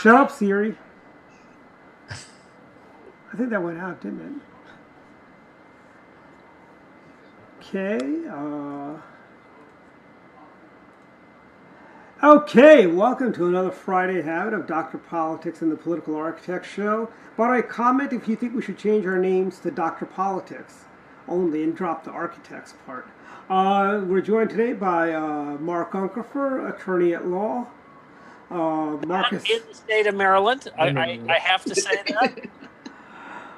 Shut up, Siri. I think that went out, didn't it? Okay. Okay, welcome to another Friday Habit of Dr. Politics and the Political Architect Show. By the way, comment if you think we should change our names to Dr. Politics only and drop the architects part. We're joined today by Mark Unkerfer, attorney at law. Marcus in the state of Maryland. I have to say that.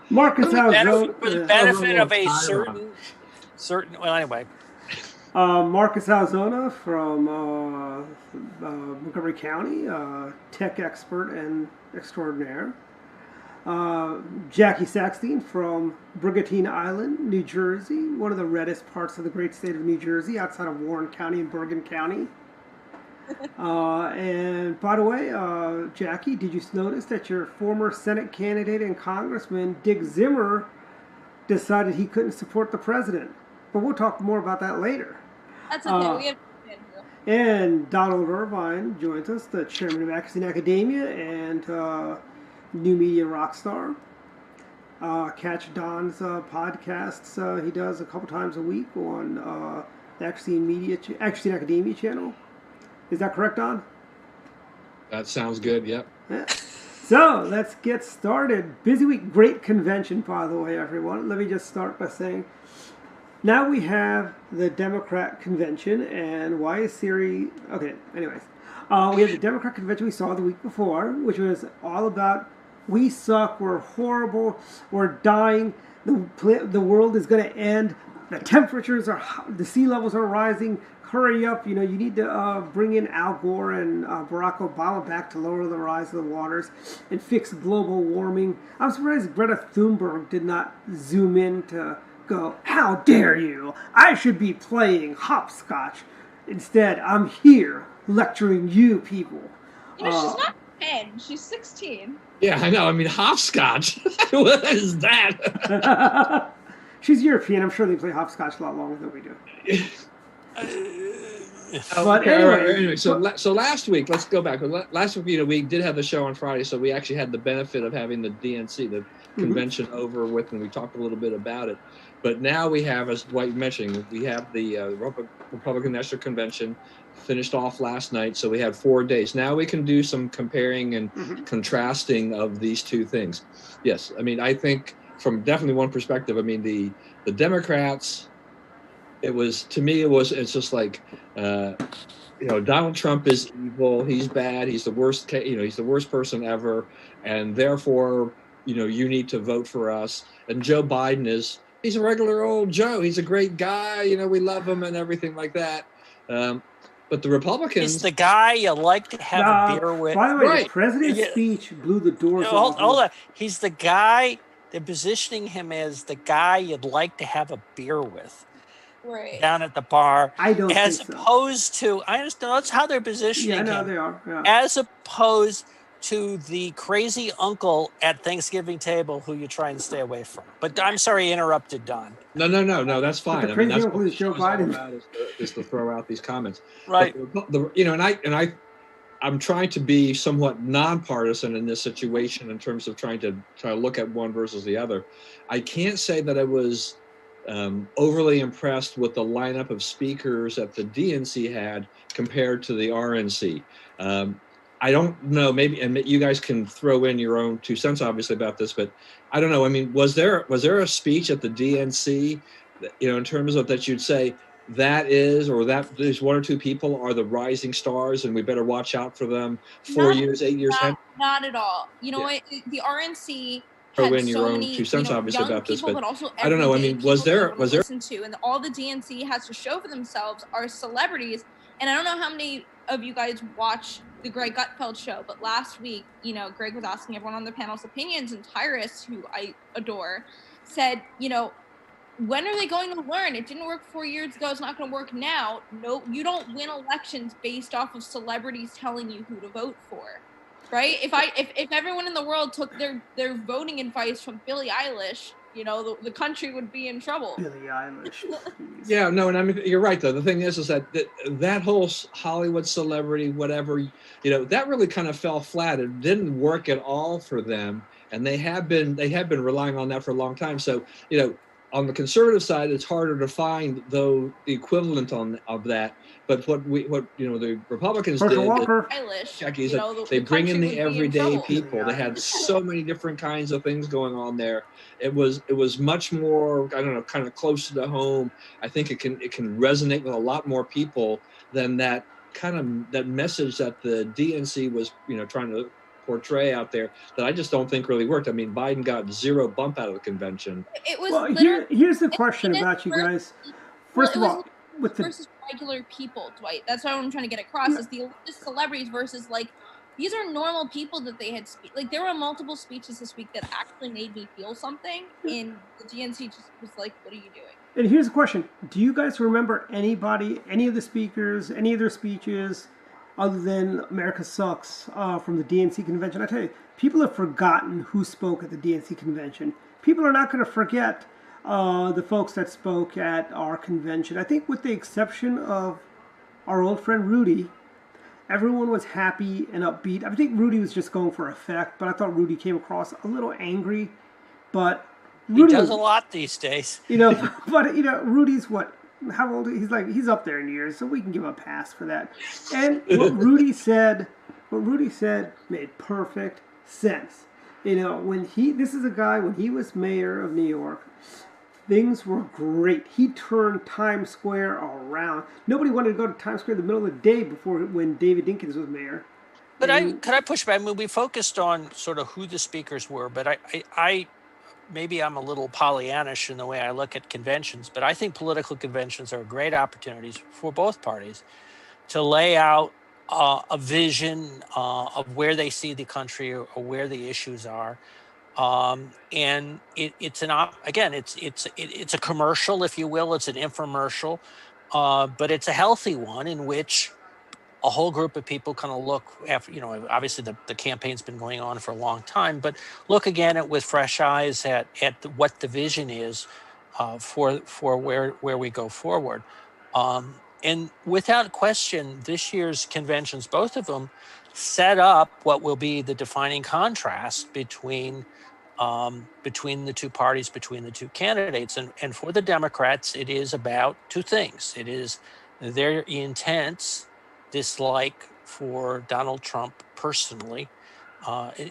Marcus Alzona. For the benefit of a certain. Well, anyway. Marcus Alzona from Montgomery County, tech expert and extraordinaire. Jackie Saxton from Brigantine Island, New Jersey, one of the reddest parts of the great state of New Jersey, outside of Warren County and Bergen County. And by the way, Jackie, did you notice that your former Senate candidate and Congressman Dick Zimmer decided he couldn't support the president? But we'll talk more about that later. That's okay. We have and Donald Irvine joins us, the chairman of Accuracy in Academia and new media rock star. Catch Don's podcasts he does a couple times a week on the Accuracy in Academia channel. Is that correct, Don? That sounds good, yep. Yeah. So, let's get started. Busy week, great convention, by the way, everyone. Let me just start by saying, now we have the Democrat convention, and why is Siri... Okay, anyways. We have the Democrat convention we saw the week before, which was all about, we suck, we're horrible, we're dying, the world is going to end, the temperatures are, the sea levels are rising, hurry up, you need to bring in Al Gore and Barack Obama back to lower the rise of the waters and fix global warming. I'm surprised Greta Thunberg did not zoom in to go, how dare you? I should be playing hopscotch. Instead, I'm here lecturing you people. she's not 10, she's 16. Yeah, I know. I mean, hopscotch. What is that? She's European. I'm sure they play hopscotch a lot longer than we do. But anyway, so last week, let's go back. Last week, we did have the show on Friday, so we actually had the benefit of having the DNC, the convention, over with, and we talked a little bit about it. But now we have, as Dwight mentioned, we have the Republican National Convention finished off last night, so we had 4 days. Now we can do some comparing and contrasting of these two things. Yes, I mean, I think from definitely one perspective, I mean, the Democrats, it's just like, Donald Trump is evil, he's bad, he's the worst, he's the worst person ever, and therefore, you need to vote for us. And Joe Biden he's a regular old Joe. He's a great guy. We love him and everything like that. But the Republicans... He's the guy you like to have a beer with. By the way, the president's speech blew the doors off. Hold on. He's the guy, they're positioning him as the guy you'd like to have a beer with. Right. Down at the bar. I don't think so. As opposed to... I understand, that's how they're positioning him. Yeah, no, they are. Yeah. As opposed to the crazy uncle at Thanksgiving table who you try and stay away from. But I'm sorry I interrupted, Don. No, that's fine. But the crazy uncle is Joe Biden. Is to throw out these comments. Right. I'm trying to be somewhat nonpartisan in this situation in terms of trying to look at one versus the other. I can't say that I was overly impressed with the lineup of speakers that the DNC had compared to the RNC. I don't know, maybe, and you guys can throw in your own 2 cents, obviously, about this, but I don't know. I mean, was there a speech at the DNC, in terms of that you'd say that there's 1 or 2 people are the rising stars and we better watch out for them 4 years, 8 years? Not at all. You know what? The RNC throw had in your own 2 cents, obviously, young about this, people, but also I don't know. I mean, was there listen to, and all the DNC has to show for themselves are celebrities. And I don't know how many of you guys watch the Greg Gutfeld show, but last week, Greg was asking everyone on the panel's opinions, and Tyrus, who I adore, said, when are they going to learn? It didn't work 4 years ago. It's not going to work now. No, you don't win elections based off of celebrities telling you who to vote for. right? If everyone in the world took their voting advice from Billie Eilish, you know, the country would be in trouble. Billie Eilish. Please. Yeah, no, and I mean you're right though. The thing is that whole Hollywood celebrity, whatever, that really kind of fell flat. It didn't work at all for them, and they have been relying on that for a long time. So on the conservative side, it's harder to find though the equivalent of that. But what the Republicans Herschel did. Walker. Eilish, Jackie, you know, they bring in country the would be in everyday trouble. people. They had Yeah. so many different kinds of things going on there. It was much more, I don't know, kind of closer to home. I think it can resonate with a lot more people than that message that the DNC was trying to portray out there, that I just don't think really worked. I mean, Biden got zero bump out of the convention. It was Well, literally here's the question it about you versus- guys. well, First it of was all, with the versus regular people, Dwight. That's what I'm trying to get across. Yeah. Is the elitist celebrities versus like these are normal people that they had like there were multiple speeches this week that actually made me feel something, and the GNC just was like, "What are you doing?" And here's the question: do you guys remember anybody, any of the speakers, any of their speeches, other than "America Sucks" from the DNC convention? I tell you, people have forgotten who spoke at the DNC convention. People are not going to forget the folks that spoke at our convention. I think, with the exception of our old friend Rudy, everyone was happy and upbeat. I think Rudy was just going for effect, but I thought Rudy came across a little angry. But He Rudy does was, a lot these days. but Rudy's what? How old? He's up there in years, so we can give him a pass for that. And what Rudy said made perfect sense. When this is a guy, when he was mayor of New York, things were great. He turned Times Square around. Nobody wanted to go to Times Square in the middle of the day when David Dinkins was mayor. But could I push back? I mean, we focused on sort of who the speakers were, but I maybe I'm a little Pollyannish in the way I look at conventions, but I think political conventions are great opportunities for both parties to lay out a vision of where they see the country or where the issues are. And it's it's a commercial, if you will. It's an infomercial, but it's a healthy one in which a whole group of people kind of look after, obviously the campaign's been going on for a long time, but look again with fresh eyes at what the vision is for where we go forward. And without question, this year's conventions, both of them, set up what will be the defining contrast between the two parties, between the two candidates. And for the Democrats, it is about two things. It is their intense dislike for Donald Trump personally.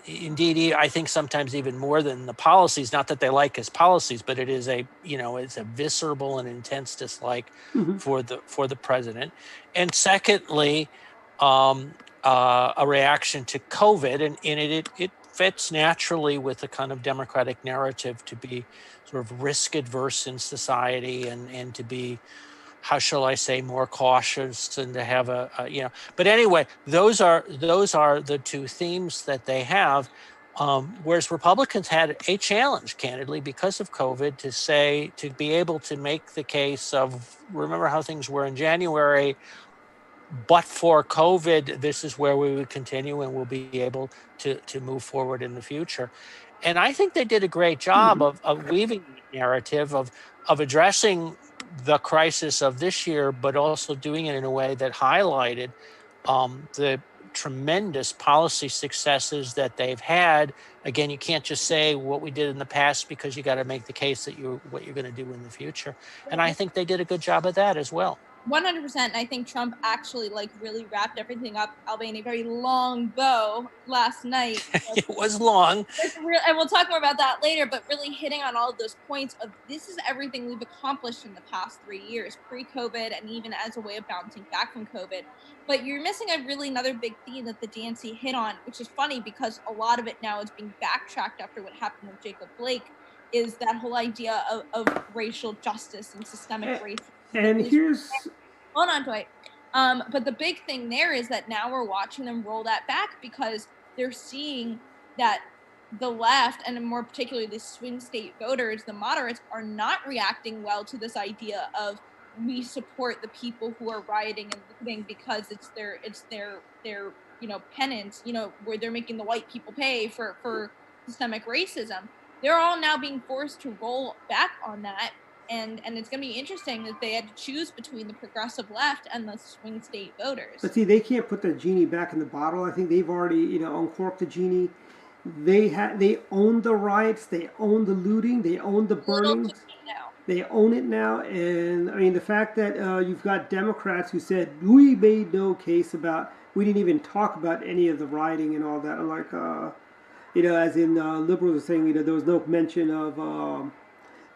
Indeed, I think sometimes even more than the policies, not that they like his policies, but it is it's a visceral and intense dislike for the president. And secondly, a reaction to COVID, and it fits naturally with the kind of Democratic narrative to be sort of risk adverse in society and to be, how shall I say, more cautious and to have but anyway, those are the two themes that they have. Whereas Republicans had a challenge, candidly, because of COVID, to be able to make the case of, remember how things were in January, but for COVID, this is where we would continue and we'll be able to move forward in the future. And I think they did a great job of weaving the narrative of addressing the crisis of this year, but also doing it in a way that highlighted the tremendous policy successes that they've had. Again, you can't just say what we did in the past, because you got to make the case that what you're going to do in the future. And I think they did a good job of that as well. 100%. And I think Trump actually really wrapped everything up, albeit in a very long bow last night. It was long. And we'll talk more about that later, but really hitting on all of those points of this is everything we've accomplished in the past 3 years, pre-COVID, and even as a way of bouncing back from COVID. But you're missing another big theme that the DNC hit on, which is funny because a lot of it now is being backtracked after what happened with Jacob Blake, is that whole idea of racial justice and systemic racism. And here's... Hold on, Dwight. But the big thing there is that now we're watching them roll that back because they're seeing that the left, and more particularly the swing state voters, the moderates, are not reacting well to this idea of we support the people who are rioting and looting because it's their penance, where they're making the white people pay for systemic racism. They're all now being forced to roll back on that. And it's going to be interesting that they had to choose between the progressive left and the swing state voters. But see, they can't put the genie back in the bottle. I think they've already, uncorked the genie. They own the riots, they own the looting, they own the burnings. They own it now, and I mean the fact that you've got Democrats who said we made no case about, we didn't even talk about any of the rioting and all that. Like, as in liberals are saying, there was no mention of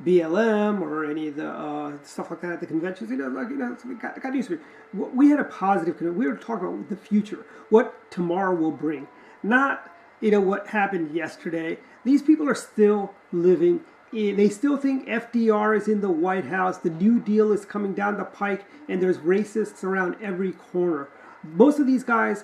BLM or any of the stuff like that at the conventions. So got used to it. We had a positive. We were talking about the future, what tomorrow will bring, not what happened yesterday. These people are still living. They still think FDR is in the White House. The New Deal is coming down the pike, and there's racists around every corner. Most of these guys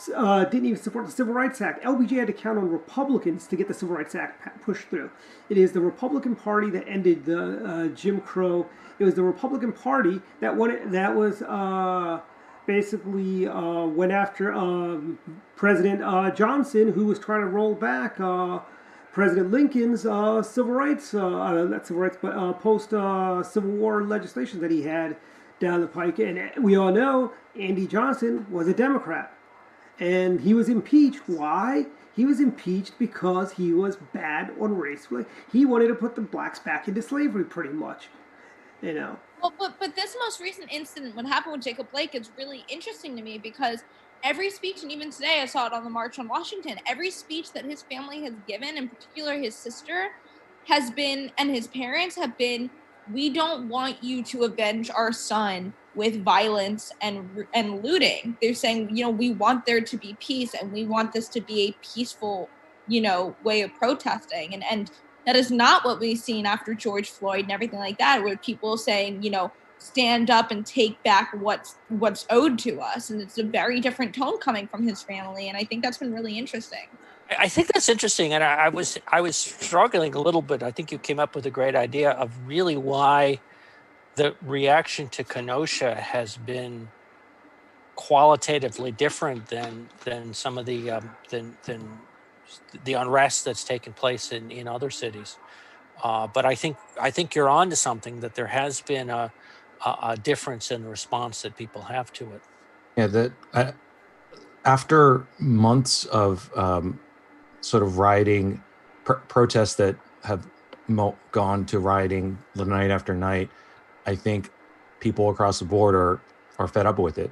didn't even support the Civil Rights Act. LBJ had to count on Republicans to get the Civil Rights Act pushed through. It is the Republican Party that ended the Jim Crow. It was the Republican Party that basically went after President Johnson, who was trying to roll back President Lincoln's civil rights, not civil rights, but post-Civil War legislation that he had down the pike. And we all know Andy Johnson was a Democrat. And he was impeached. Why? He was impeached because he was bad on race. He wanted to put the blacks back into slavery, pretty much. Well, but this most recent incident, what happened with Jacob Blake, is really interesting to me because every speech, and even today I saw it on the March on Washington, every speech that his family has given, in particular his sister, has been, and his parents have been, we don't want you to avenge our son with violence and looting. They're saying, we want there to be peace, and we want this to be a peaceful, way of protesting. And that is not what we've seen after George Floyd and everything like that, where people saying, stand up and take back what's owed to us. And it's a very different tone coming from his family. And I think that's been really interesting. I think that's interesting. And I was struggling a little bit. I think you came up with a great idea of really why the reaction to Kenosha has been qualitatively different than some of the unrest that's taken place in other cities. But I think you're on to something, that there has been a difference in the response that people have to it. Yeah, after months of sort of rioting, protests that have gone to rioting night after night, I think people across the board are fed up with it,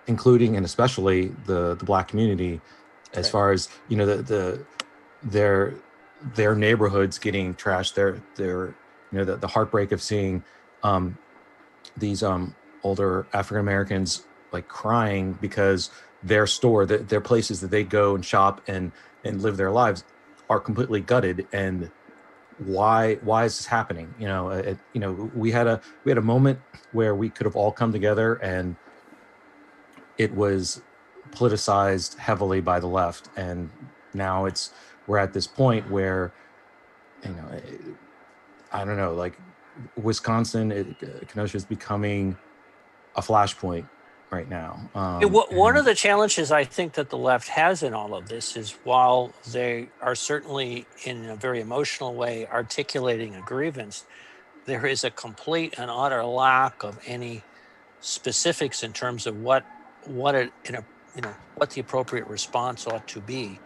including and especially the Black community, as right. far as their neighborhoods getting trashed, the heartbreak of seeing these older African Americans like crying because their store, their places that they go and shop and live their lives are completely gutted. And why is this happening? We had a moment where we could have all come together, and it was politicized heavily by the left, and now we're at this point where I don't know, like Wisconsin, Kenosha is becoming a flashpoint right now. One of the challenges I think that the left has in all of this is, while they are certainly in a very emotional way articulating a grievance, there is a complete and utter lack of any specifics in terms of what the appropriate response ought to be.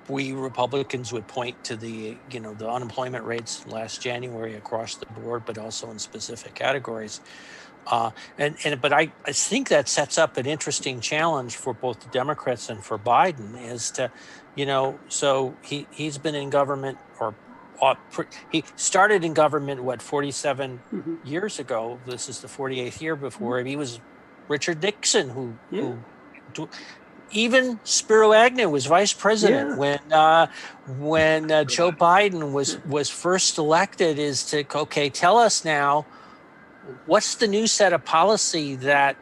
We Republicans would point to the unemployment rates last January across the board, but also in specific categories. But I think that sets up an interesting challenge for both the Democrats and for Biden, is to, so he's been in government, he started in government, 47 years ago. This is the 48th year before him. He was Richard Nixon, who even Spiro Agnew was vice president when Joe Biden was first elected. Is to, okay, tell us now, what's the new set of policy that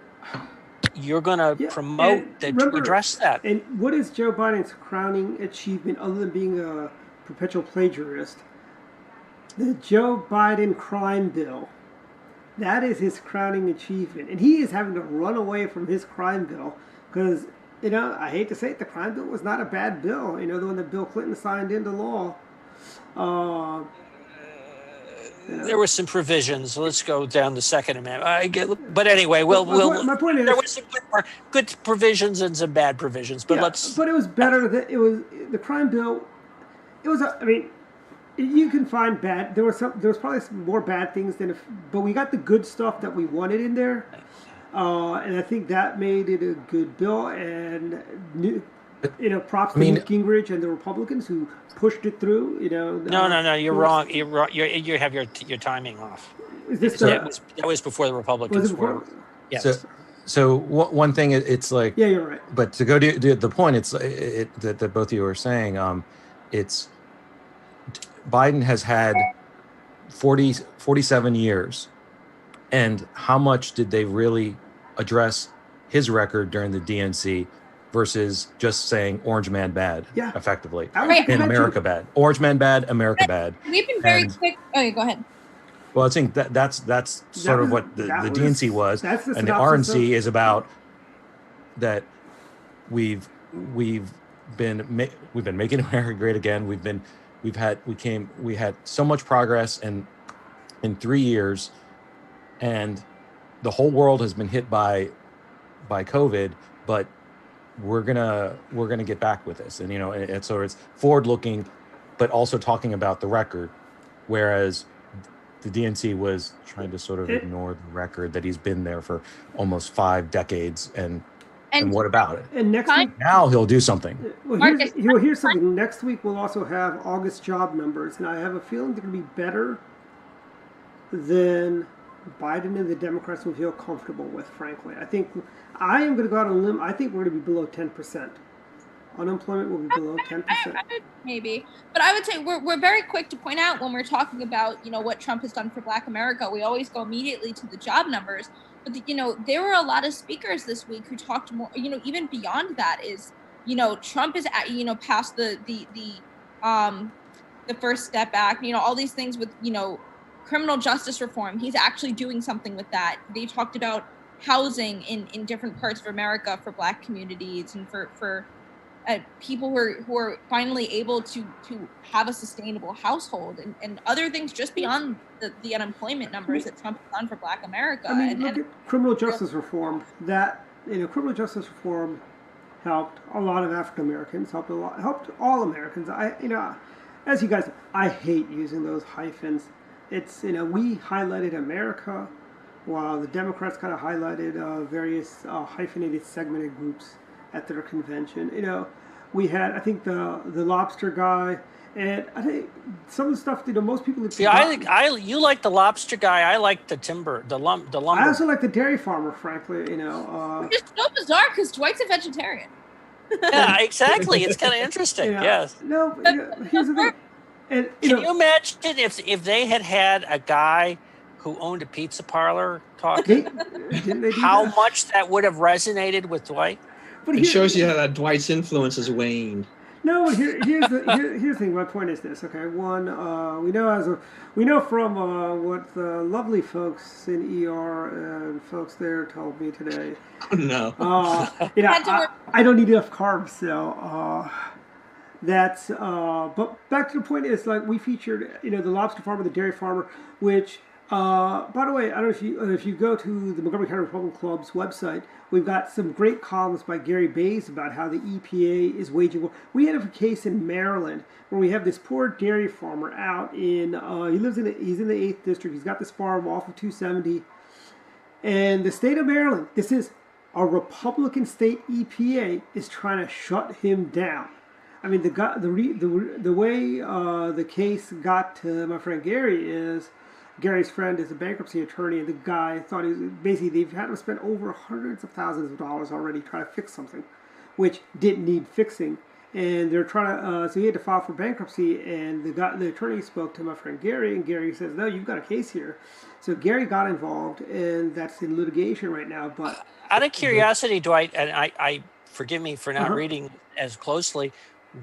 you're going to promote to address that? And what is Joe Biden's crowning achievement other than being a perpetual plagiarist? The Joe Biden crime bill. That is his crowning achievement, and he is having to run away from his crime bill because, I hate to say it, the crime bill was not a bad bill. The one that Bill Clinton signed into law. There were some provisions. Let's go down the Second Amendment. But anyway, my point is, there was some good provisions and some bad provisions. But But it was better that it was the crime bill. It was. You can find bad. There was probably some more bad things but we got the good stuff that we wanted in there, and I think that made it a good bill. And props to Newt Gingrich and the Republicans who pushed it through. No, you're wrong. You're wrong. You have your timing off. Is this that was before the Republicans were? Yes. So one thing, it's like, yeah, you're right. But to go to the point, it's that both of you are saying, it's Biden has had 47 years, and how much did they really address his record during the DNC versus just saying Orange Man bad, effectively, and America bad. Orange Man bad, America bad. We've been very quick. Oh, yeah, go ahead. Well, I think that's sort of what the DNC was, and the RNC is about that. We've been making America great again. We had so much progress in 3 years, and the whole world has been hit by COVID, but we're gonna get back with this, and so it's forward looking, but also talking about the record, whereas the DNC was trying to sort of ignore the record that he's been there for almost 5 decades, and what about it? And next week, now he'll do something. Well, here's something. Next week we'll also have August job numbers, and I have a feeling they're going to be better than Biden and the Democrats will feel comfortable with. Frankly, I am going to go out on a limb. I think we're going to be below 10%. Unemployment will be below 10%. Maybe, but I would say we're very quick to point out when we're talking about what Trump has done for Black America. We always go immediately to the job numbers. But there were a lot of speakers this week who talked more. Even beyond that is, Trump is passed the First Step Act. All these things with criminal justice reform. He's actually doing something with that. They talked about housing in different parts of America for Black communities and for people who are finally able to have a sustainable household and other things just beyond the unemployment numbers that Trump has done for Black America. Look at criminal justice reform. Criminal justice reform helped a lot of African Americans, helped all Americans. As you guys know, I hate using those hyphens. It's we highlighted America, while the Democrats kind of highlighted various hyphenated segmented groups at their convention. We had, I think, the lobster guy, and I think some of the stuff, most people. You like the lobster guy. I like the lumber. I also like the dairy farmer, frankly. It's so bizarre because Dwight's a vegetarian. Yeah, exactly. It's kind of interesting. Yes. No, here's the thing. And, Can you imagine if they had a guy who owned a pizza parlor talking? How much that would have resonated with Dwight? But it shows you how that Dwight's influence has waned. No, but here's the thing. My point is this. Okay, one, we know from what the lovely folks in ER and folks there told me today. Oh, no. I don't need enough carbs, so that's. But back to the point is, like, we featured, the lobster farmer, the dairy farmer, which. By the way, I don't know if you go to the Montgomery County Republican Club's website, we've got some great columns by Gary Bays about how the EPA is waging war. We had a case in Maryland where we have this poor dairy farmer out in he's in the 8th district. He's got this farm off of 270, and the state of Maryland, this is a Republican state EPA, is trying to shut him down. I mean, the way the case got to my friend Gary is. Gary's friend is a bankruptcy attorney, and the guy thought they've had to spend over hundreds of thousands of dollars already trying to fix something, which didn't need fixing. And they're trying to, so he had to file for bankruptcy, and the attorney spoke to my friend Gary, and Gary says, no, you've got a case here. So Gary got involved, and that's in litigation right now. But out of curiosity, Dwight, and I forgive me for not reading as closely,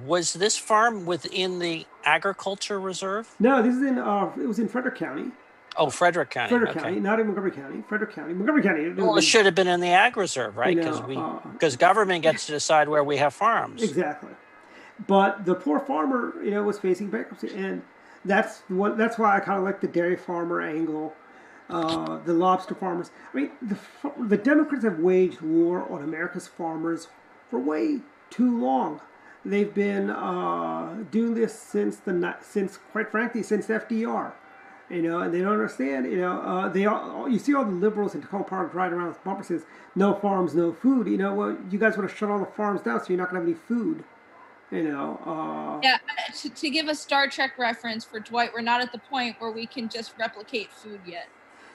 was this farm within the agriculture reserve? No, this is it was in Frederick County. Oh, Frederick County. Frederick Okay. County, not in Montgomery County. Frederick County. Montgomery County. Well, it should have been in the ag reserve, right? You Because know, because government gets to decide where we have farms. Exactly. But the poor farmer, was facing bankruptcy, and that's why I kind of like the dairy farmer angle, the lobster farmers. I mean, the Democrats have waged war on America's farmers for way too long. They've been doing this since quite frankly, since FDR. And they don't understand. You see all the liberals in Tacoma Park riding around with bumpers says, "No farms, no food." Well, you guys want to shut all the farms down, so you're not going to have any food. Yeah, to give a Star Trek reference for Dwight, we're not at the point where we can just replicate food yet.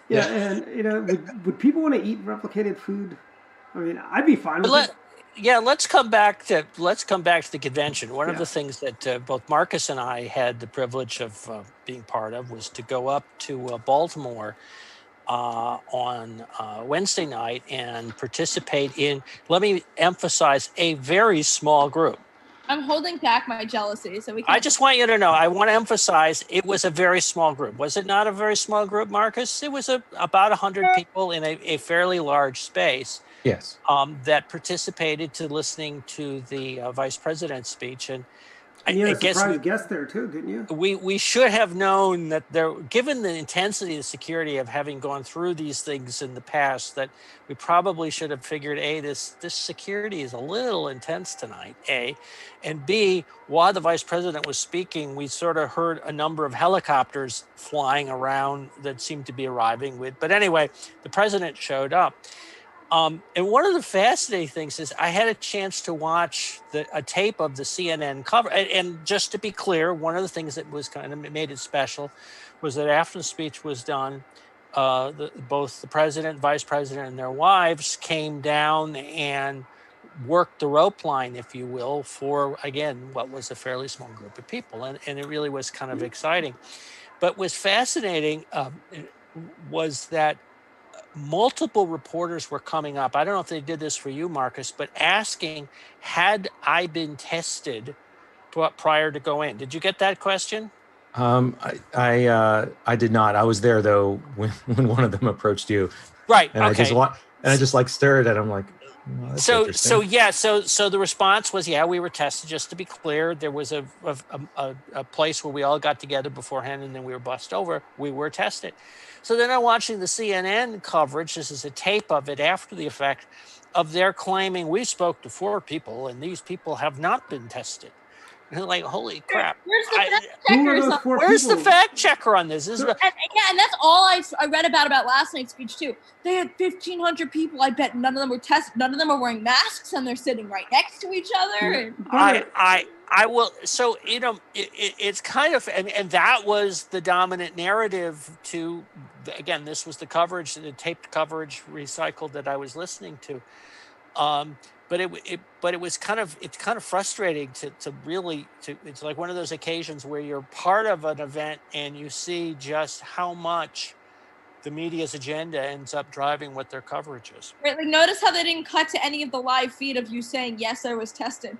Yeah, and would people want to eat replicated food? I mean, I'd be fine with it. Let's come back to the convention. One of Yeah. the things that both Marcus and I had the privilege of being part of was to go up to Baltimore on Wednesday night and participate in, let me emphasize, a very small group. I'm holding back my jealousy, so we can. I just want you to know, I want to emphasize, it was a very small group. Was it not a very small group, Marcus? It was about 100 people in a fairly large space. Yes. That participated to listening to the vice president's speech, and You had I a guess surprise guest there too, didn't you? we should have known that given the intensity of security of having gone through these things in the past, that we probably should have figured this security is a little intense tonight, A, and B, while the vice president was speaking, we sort of heard a number of helicopters flying around that seemed to be arriving with. But anyway, the president showed up. And one of the fascinating things is I had a chance to watch a tape of the CNN cover. And just to be clear, one of the things that was kind of made it special was that after the speech was done, both the president, vice president, and their wives came down and worked the rope line, if you will, for, again, what was a fairly small group of people. And it really was kind of exciting. But what's fascinating was that multiple reporters were coming up. I don't know if they did this for you, Marcus, but asking, had I been tested prior to go in? Did you get that question? I did not. I was there though when one of them approached you. Right. And okay. I just like stared at him like. Well, that's interesting. So the response was, yeah, we were tested. Just to be clear, there was a place where we all got together beforehand, and then we were bussed over. We were tested. So then I'm watching the CNN coverage. This is a tape of it after the effect of their claiming we spoke to 4 people, and these people have not been tested. And like, holy crap! Where's the fact Who are checkers? those 4 Where's people? the fact checker on this? And that's all I read about last night's speech too. They had 1,500 people. I bet none of them were tested. None of them are wearing masks, and they're sitting right next to each other. I will. So it's kind of, and that was the dominant narrative to. Again, this was the coverage, the taped coverage recycled that I was listening to. But it was kind of frustrating to really it's like one of those occasions where you're part of an event and you see just how much the media's agenda ends up driving what their coverage is. Right, like notice how they didn't cut to any of the live feed of you saying yes, I was tested.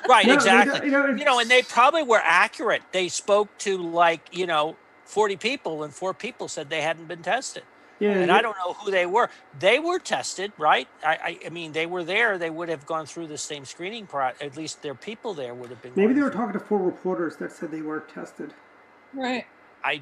Right, No, exactly. it's- And they probably were accurate. They spoke to 40 people, and 4 people said they hadn't been tested. Yeah, And I don't know who they were. They were tested, right? I mean, they were there. They would have gone through the same screening process. At least their people there would have been. maybe they going were through. talking to 4 reporters that said they weren't tested. Right. I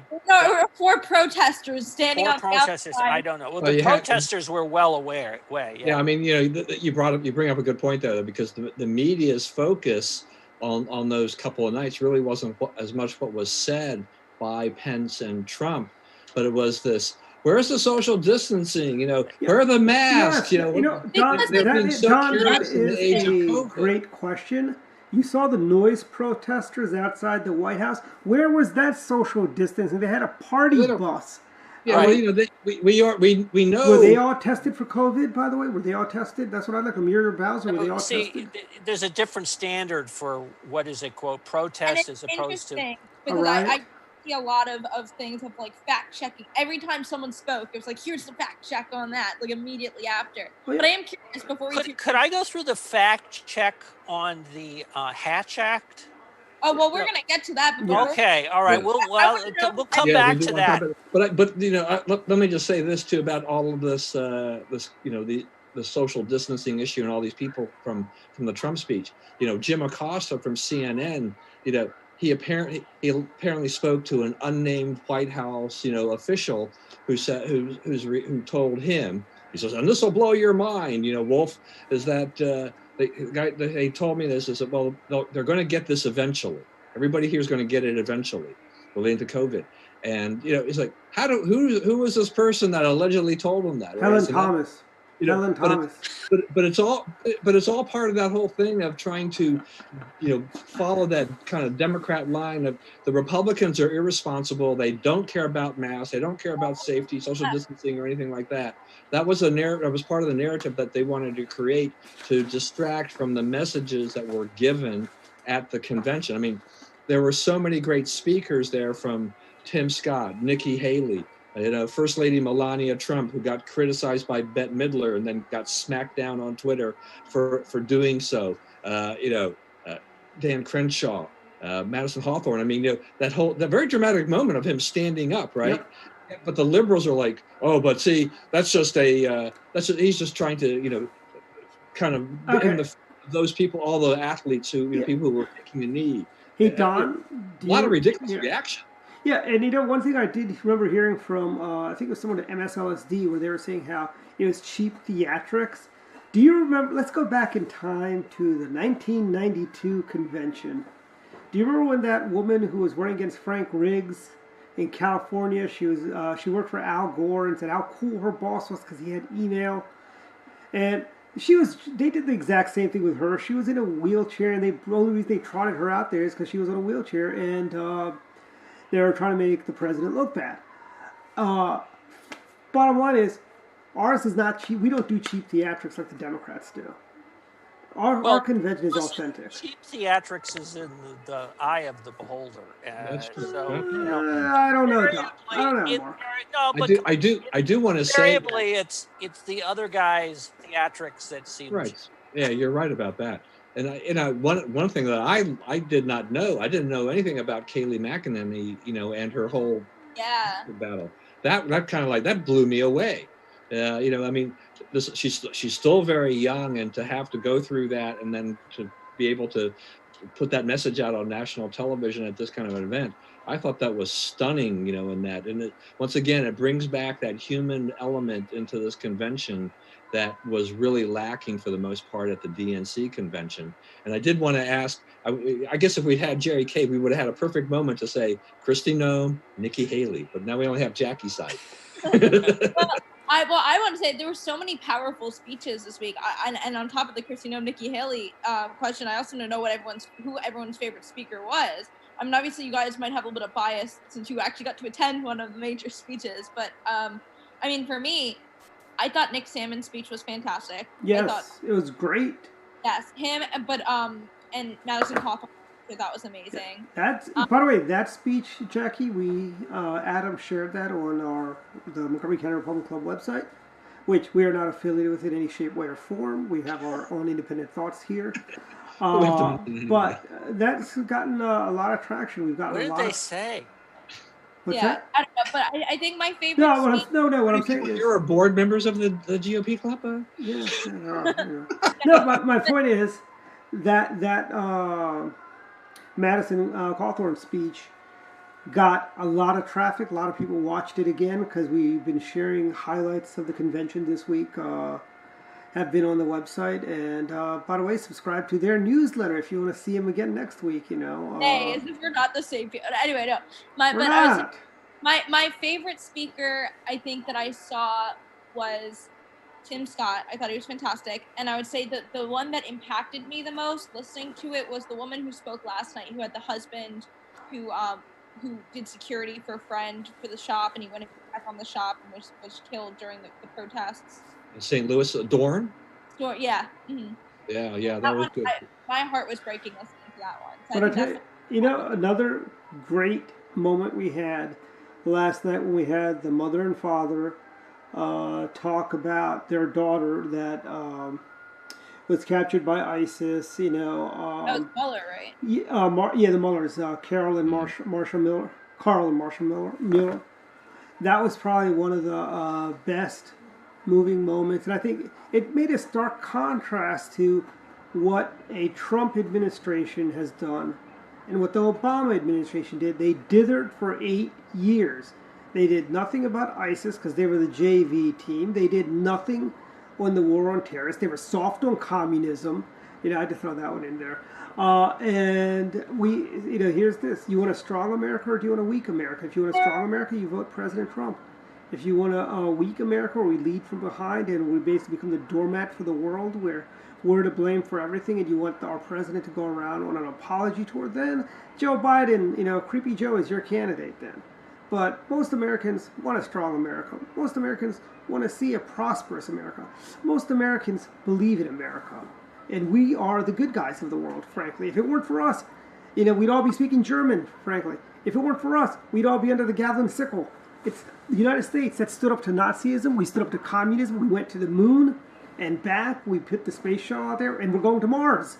4 protesters standing 4 on the protesters. outside. I don't know. Well, Well, the you had- protesters were well aware. Yeah, I mean, you bring up a good point though, because the media's focus on those couple of nights really wasn't as much what was said by Pence and Trump, but it was this. Where's the social distancing? Where are the masks? Yes, Don, they're being so that curious in the age is of a COVID. great question. You saw the noise protesters outside the White House. Where was that social distancing? They had a party bus. Yeah, Right. well, we know. Were they all tested for COVID, by the way? Were they all tested? That's what I'd like. Muriel Bowser, were they all tested? There's a different standard for what is a quote protest as opposed to. Interesting because Alright. I see a lot of things of fact checking. Every time someone spoke, it was like, here's the fact check on that, immediately after. Well, yeah. But I am curious before we Could I go through the fact check on the Hatch Act? Oh well, we're No. gonna get to that. But Yeah. before- Okay, all right. Yeah. We'll come Yeah, we back do to want that. talk about it. But you know, let me just say this too about all of this, you know, the social distancing issue and all these people from the Trump speech. You know, Jim Acosta from CNN. You know, he apparently spoke to an unnamed White House, you know, official who said who told him, he says, and this will blow your mind. You know, Wolf, is that they told me this is that, well, they're going to get this eventually. Everybody here is going to get it eventually related to COVID. And you know, it's like, who was this person that allegedly told him that? Helen Right? So Thomas. you know, Helen Thomas. but it's all part of that whole thing of trying to, you know, follow that kind of Democrat line of the Republicans are irresponsible. They don't care about masks. They don't care about safety, social distancing, or anything like that. That was a narrative. That was part of the narrative that they wanted to create to distract from the messages that were given at the convention. I mean, there were so many great speakers there, from Tim Scott, Nikki Haley, you know, First Lady Melania Trump, who got criticized by Bette Midler and then got smacked down on Twitter for doing so. You know, Dan Crenshaw, Madison Hawthorne. I mean, you know, that very dramatic moment of him standing up, right? Yep. But the liberals are like, oh, but see, he's just trying to, you know, kind of in those people, all the athletes who, you know, people who were taking a knee. Hey, Don. A lot of ridiculous reaction. Yeah, and you know, one thing I did remember hearing from, I think it was someone at MSLSD, where they were saying how it was cheap theatrics. Do you remember, let's go back in time to the 1992 convention. Do you remember when that woman who was running against Frank Riggs in California, she worked for Al Gore, and said how cool her boss was because he had email. And they did the exact same thing with her. She was in a wheelchair, and the only reason they trotted her out there is because she was in a wheelchair, and they were trying to make the president look bad. Bottom line is, ours is not cheap. We don't do cheap theatrics like the Democrats do. Our convention is authentic. Cheap theatrics is in the eye of the beholder. That's true. So, you know, I don't know, Doc. I don't know, Mark. No, but I do want to say invariably it's the other guy's theatrics that seem right. cheap. Yeah, you're right about that. And one thing that I did not know, I didn't know anything about Kayleigh McEnany, you know, and her whole battle. That kind of like that blew me away. You know, I mean, she's still very young, and to have to go through that and then to be able to put that message out on national television at this kind of an event, I thought that was stunning, you know, and once again, it brings back that human element into this convention that was really lacking for the most part at the DNC convention. And I did want to ask, I guess if we'd had Jerry Kay, we would have had a perfect moment to say Kristi Noem, Nikki Haley, but now we only have Jackie side. I want to say there were so many powerful speeches this week, and on top of the Kristi Noem, Nikki Haley question, I also want to know who everyone's favorite speaker was. I mean, obviously, you guys might have a little bit of bias since you actually got to attend one of the major speeches, but I mean, for me, I thought Nick Salmon's speech was fantastic. Yes, it was great. Yes, him, but and Madison Hawthorne, that was amazing. By the way, that speech, Jackie, Adam shared that on the Montgomery County Republican Club website, which we are not affiliated with in any shape, way, or form. We have our own independent thoughts here. But that's gotten a lot of traction. We've gotten What did they say? What's yeah, that? I don't know, but I think my favorite. What I'm saying is, you're board members of the GOP club. Yeah. No, my point is that Madison Cawthorn speech got a lot of traffic. A lot of people watched it again because we've been sharing highlights of the convention this week. Have been on the website, and by the way, subscribe to their newsletter if you want to see them again next week. You know. Hey, as if we're not the same people. Anyway, no. My favorite speaker, I think, that I saw was Tim Scott. I thought he was fantastic, and I would say that the one that impacted me the most listening to it was the woman who spoke last night, who had the husband who did security for a friend for the shop, and he went back on the shop and was killed during the protests. St. Louis, Dorn? Yeah. Mm-hmm. Yeah, that was good. My heart was breaking listening to that one. So but I tell you, another great moment we had last night when we had the mother and father talk about their daughter that was captured by ISIS. That was Mueller, right? The Muellers, Carl and Marshall Mueller. That was probably one of the best moving moments, and I think it made a stark contrast to what a Trump administration has done and what the Obama administration did. They dithered for 8 years. They did nothing about ISIS because they were the JV team. They did nothing on the war on terrorists. They were soft on communism. I had to throw that one in there. And we, here's this. You want a strong America or do you want a weak America? If you want a strong America, you vote President Trump. If you want a weak America where we lead from behind and we basically become the doormat for the world where we're to blame for everything and you want our president to go around on an apology tour, then Joe Biden, Creepy Joe is your candidate then. But most Americans want a strong America. Most Americans want to see a prosperous America. Most Americans believe in America. And we are the good guys of the world, frankly. If it weren't for us, we'd all be speaking German, frankly. If it weren't for us, we'd all be under the gathering sickle. It's the United States that stood up to Nazism. We stood up to communism. We went to the moon and back. We put the space shuttle out there, and we're going to Mars,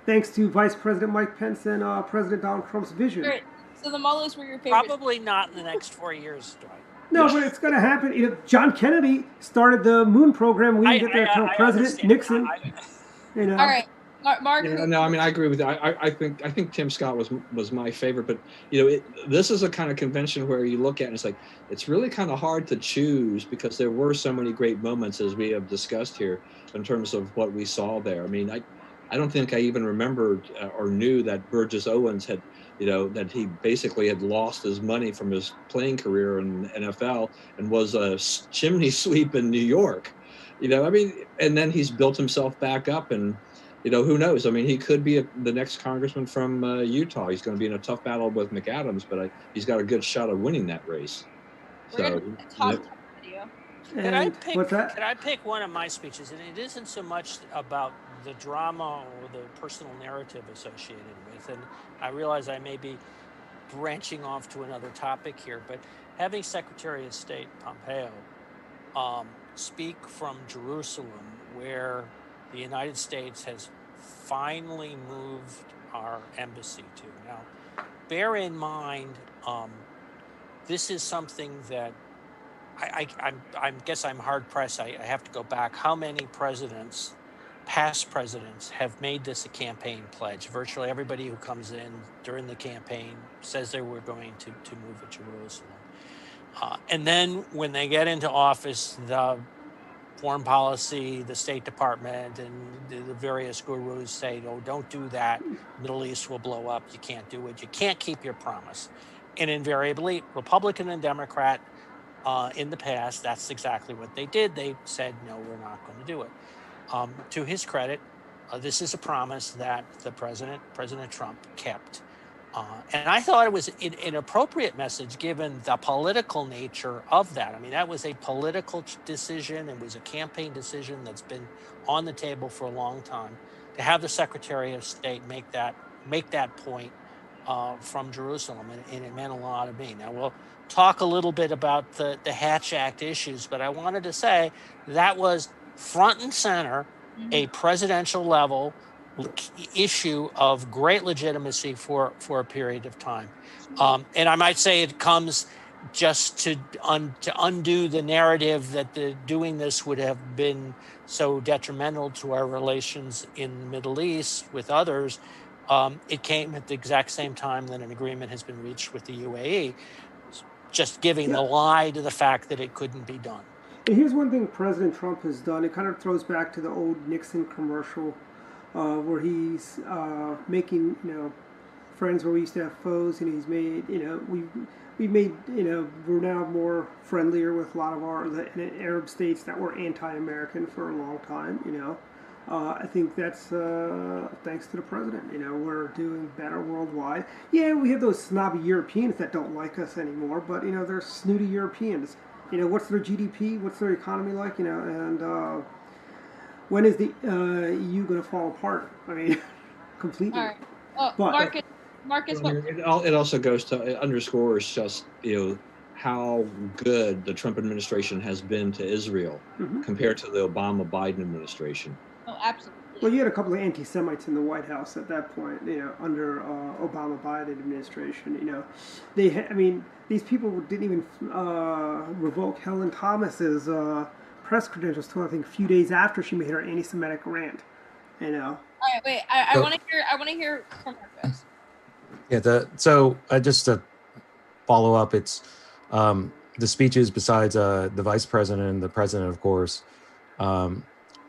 thanks to Vice President Mike Pence and President Donald Trump's vision. Right. So the Mullahs were your favorite. Probably not in the next 4 years, Dwight. No, but it's going to happen. John Kennedy started the moon program. We didn't get there until President Nixon. All right, Mark. Yeah, no, I mean I agree with that. I think Tim Scott was my favorite, but this is a kind of convention where you look at it and it's like it's really kind of hard to choose because there were so many great moments as we have discussed here in terms of what we saw there. I mean, I don't think I even remembered or knew that Burgess Owens had, that he basically had lost his money from his playing career in the NFL and was a chimney sweep in New York. And then he's built himself back up and, who knows? I mean, he could be the next congressman from Utah. He's going to be in a tough battle with McAdams, but he's got a good shot of winning that race. We're going to talk video. Can I pick one of my speeches? And it isn't so much about the drama or the personal narrative associated with, and I realize I may be branching off to another topic here, but having Secretary of State Pompeo speak from Jerusalem, where the United States has finally moved our embassy to. Now, bear in mind, this is something that I guess I'm hard pressed. I have to go back. How many past presidents have made this a campaign pledge? Virtually everybody who comes in during the campaign says they were going to move to Jerusalem. And then when they get into office, the foreign policy, the State Department, and the various gurus say, oh, don't do that. Middle East will blow up. You can't do it. You can't keep your promise. And invariably, Republican and Democrat in the past, that's exactly what they did. They said, no, we're not going to do it. To his credit, this is a promise that the President Trump, kept. And I thought it was an appropriate message given the political nature of that. I mean, that was a political decision. It was a campaign decision that's been on the table for a long time. To have the Secretary of State make that point from Jerusalem, and it meant a lot to me. Now, we'll talk a little bit about the Hatch Act issues, but I wanted to say that was front and center, a presidential level issue of great legitimacy for a period of time. And I might say it comes just to undo the narrative that doing this would have been so detrimental to our relations in the Middle East with others. It came at the exact same time that an agreement has been reached with the UAE, just giving the lie to the fact that it couldn't be done. And here's one thing President Trump has done. It kind of throws back to the old Nixon commercial where he's making, friends where we used to have foes, and he's made, we've made, we're now more friendlier with a lot of the Arab states that were anti-American for a long time, I think that's thanks to the president. We're doing better worldwide. Yeah, we have those snobby Europeans that don't like us anymore, but, they're snooty Europeans. What's their GDP? What's their economy like? And when is the EU going to fall apart? I mean, completely. All right. Well, but, Marcus, what? It also goes to, it underscores just, how good the Trump administration has been to Israel compared to the Obama-Biden administration. Oh, absolutely. Well, you had a couple of anti-Semites in the White House at that point, under Obama-Biden administration. I mean, these people didn't even revoke Helen Thomas's press credentials till I think a few days after she made her anti-Semitic rant. All right, wait. I So- want to hear. I want to hear from Marcos. Yeah. So just to follow up, it's the speeches besides the vice president and the president, of course.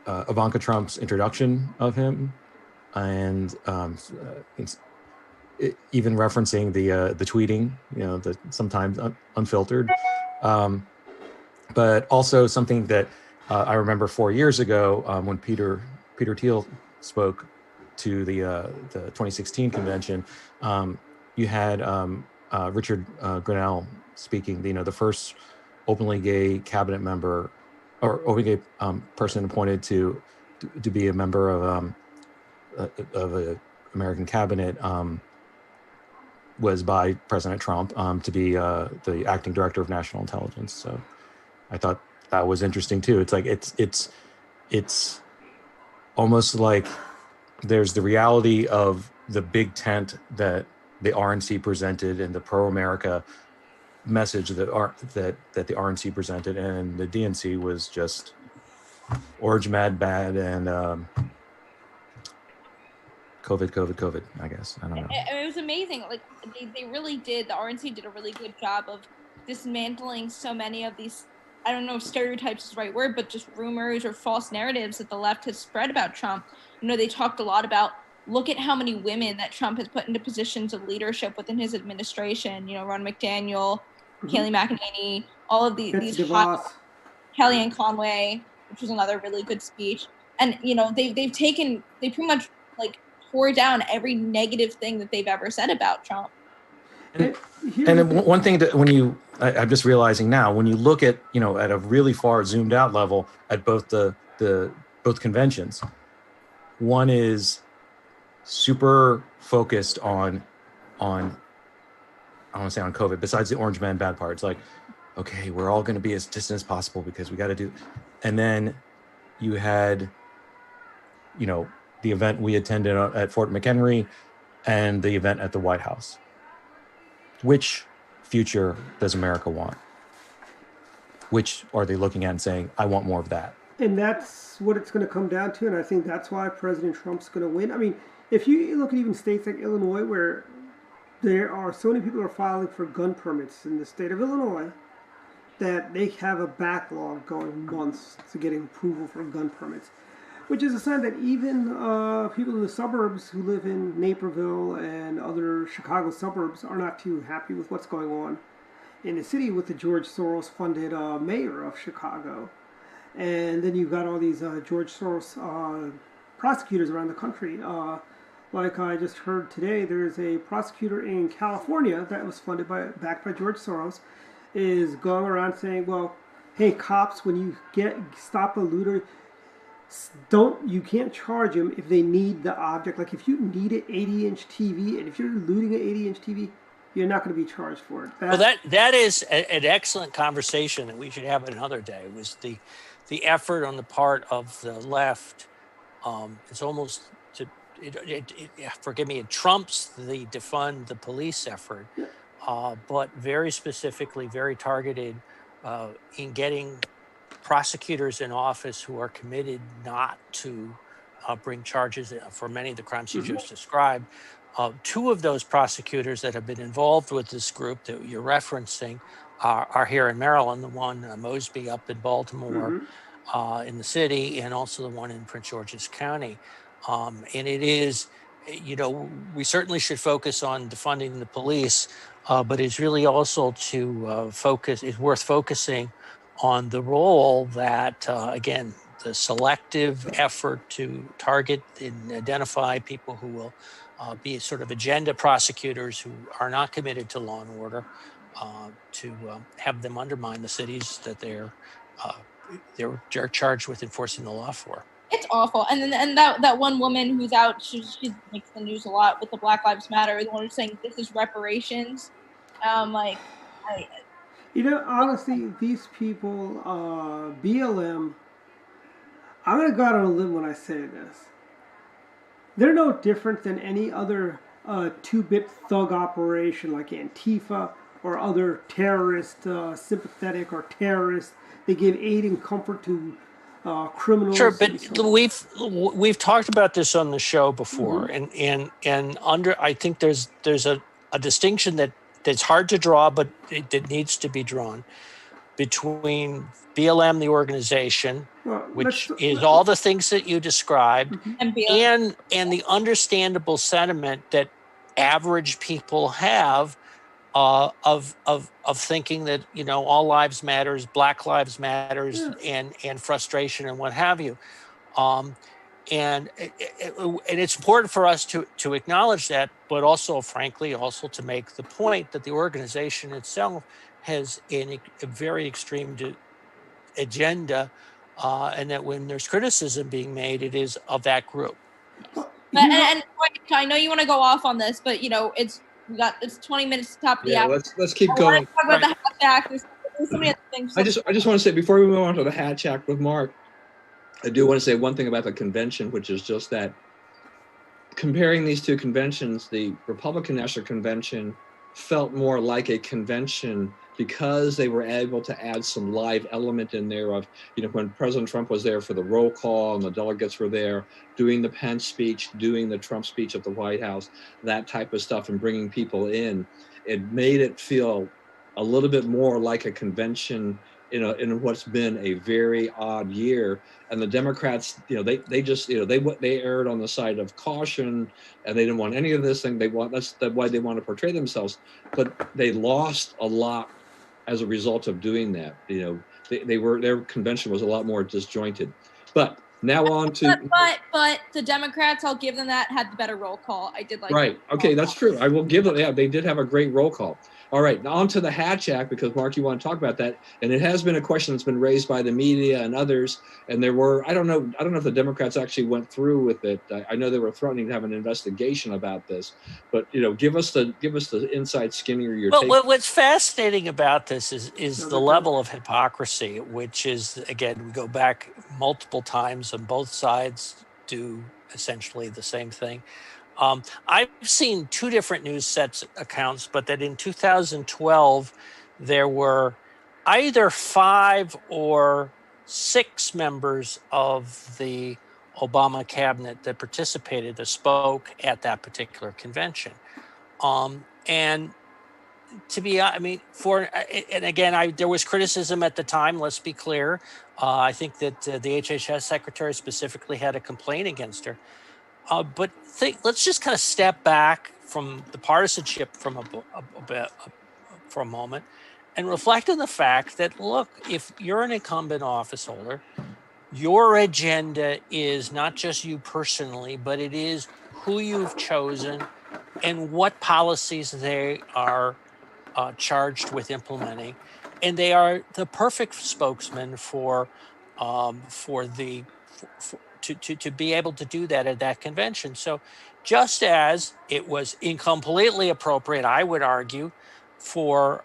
Ivanka Trump's introduction of him, and even referencing the tweeting, the sometimes unfiltered, but also something that I remember 4 years ago when Peter Thiel spoke to the 2016 convention. You had Richard Grenell speaking. The first openly gay cabinet member or openly gay person appointed to be a member of an American cabinet was by President Trump to be the acting director of national intelligence. So I thought that was interesting too. It's like it's almost like there's the reality of the big tent that the RNC presented and the pro-America message that the RNC presented, and the DNC was just orange mad bad and COVID, I guess. I don't know. It was amazing. Like they really did. The RNC did a really good job of dismantling so many of these. I don't know if stereotypes is the right word, but just rumors or false narratives that the left has spread about Trump. They talked a lot about, look at how many women that Trump has put into positions of leadership within his administration. Ron McDaniel, Kayleigh McEnany, all of these hot, Kellyanne Conway, which was another really good speech. And they pretty much like tore down every negative thing that they've ever said about Trump. And then one thing that I'm just realizing now, when you look at at a really far zoomed out level at both both conventions, one is super focused on I want to say on COVID, besides the orange man bad part. It's like, okay, we're all going to be as distant as possible because we got to do. And then you had the event we attended at Fort McHenry and the event at the White House. Which future does America want? Which are they looking at and saying, I want more of that? And that's what it's going to come down to, and I think that's why President Trump's going to win. I mean, if you look at even states like Illinois, where there are so many people who are filing for gun permits in the state of Illinois, that they have a backlog going months to getting approval for gun permits, which is a sign that even people in the suburbs who live in Naperville and other Chicago suburbs are not too happy with what's going on in the city with the George Soros-funded mayor of Chicago. And then you've got all these George Soros prosecutors around the country. Like I just heard today, there's a prosecutor in California that was backed by George Soros, is going around saying, well, hey, cops, when you stop a looter, you can't charge them if they need the object. Like if you need an 80-inch TV, and if you're looting an 80-inch TV, you're not going to be charged for it. Well, that is an excellent conversation, and we should have it another day. It was the effort on the part of the left. It's almost forgive me, it trumps the defund the police effort, but very specifically, very targeted in getting prosecutors in office who are committed not to bring charges for many of the crimes you just described. Two of those prosecutors that have been involved with this group that you're referencing are here in Maryland, the one Mosby up in Baltimore in the city, and also the one in Prince George's County. And it is, we certainly should focus on defunding the police, but it's really also it's worth focusing on the role that, again, the selective effort to target and identify people who will be sort of agenda prosecutors who are not committed to law and order, to have them undermine the cities that they're charged with enforcing the law for. It's awful. And then that one woman who's out, she makes the news a lot with the Black Lives Matter, the one who's saying this is reparations. Honestly, these people, BLM, I'm going to go out on a limb when I say this. they're no different than any other two-bit thug operation like Antifa or other terrorist sympathetic or terrorist. They give aid and comfort to criminals. Sure, and but so on. we've talked about this on the show before, and under I think there's a distinction that's hard to draw, but that needs to be drawn between BLM, the organization, which is all the things that you described, And BLM. and the understandable sentiment that average people have of thinking that all lives matters, Black Lives Matters, and frustration and what have you, and it's important for us to acknowledge that, but also, frankly, also to make the point that the organization itself has a very extreme agenda, and that when there's criticism being made, it is of that group. And I know you want to go off on this, but it's 20 minutes to top of the hour. Let's keep going. Talk about the Hatch Act. There's so many other things. I just want to say, before we move on to the Hatch Act with Mark, I do want to say one thing about the convention, which is just that comparing these two conventions, the Republican National Convention felt more like a convention because they were able to add some live element in there of, when President Trump was there for the roll call and the delegates were there doing the Pence speech, doing the Trump speech at the White House, that type of stuff, and bringing people in. It made it feel a little bit more like a convention in what's been a very odd year. And the Democrats, they erred on the side of caution, and they didn't want any of this thing. That's why they want to portray themselves, but they lost a lot as a result of doing that. Their convention was a lot more disjointed. But now on to but the Democrats, I'll give them that, had the better roll call. I did like right. Okay, that's true. I will give them. Yeah, they did have a great roll call. All right, now on to the Hatch Act, because Mark, you want to talk about that, and it has been a question that's been raised by the media and others. And there were, I don't know if the Democrats actually went through with it. I know they were threatening to have an investigation about this, but give us the inside skinny or your take. What's fascinating about this is the level of hypocrisy, which is, again, we go back multiple times and both sides do essentially the same thing. I've seen two different news sets accounts, but that in 2012, there were either 5 or 6 members of the Obama cabinet that participated, that spoke at that particular convention. And to be, and again, there was criticism at the time, let's be clear. I think that the HHS secretary specifically had a complaint against her. But let's just kind of step back from the partisanship for a moment and reflect on the fact that, look, if you're an incumbent office holder, your agenda is not just you personally, but it is who you've chosen and what policies they are charged with implementing. And they are the perfect spokesman to be able to do that at that convention. So just as it was incompletely appropriate, I would argue, for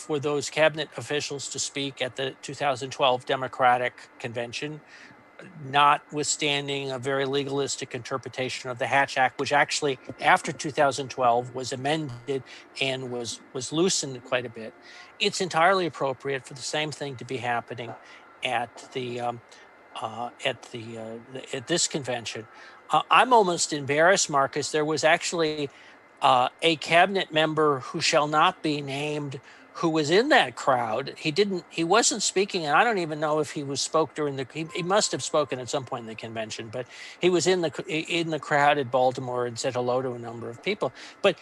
those cabinet officials to speak at the 2012 Democratic Convention, notwithstanding a very legalistic interpretation of the Hatch Act, which actually after 2012 was amended and was loosened quite a bit, it's entirely appropriate for the same thing to be happening at this convention. I'm almost embarrassed, Marcus. There was actually a cabinet member who shall not be named who was in that crowd. He wasn't speaking, and I don't even know if he spoke during he must have spoken at some point in the convention, but he was in the crowd at Baltimore and said hello to a number of people. But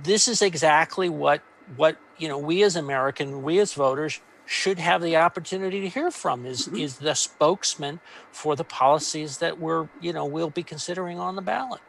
this is exactly what we as Americans, we as voters, should have the opportunity to hear from is the spokesman for the policies that we'll be considering on the ballot.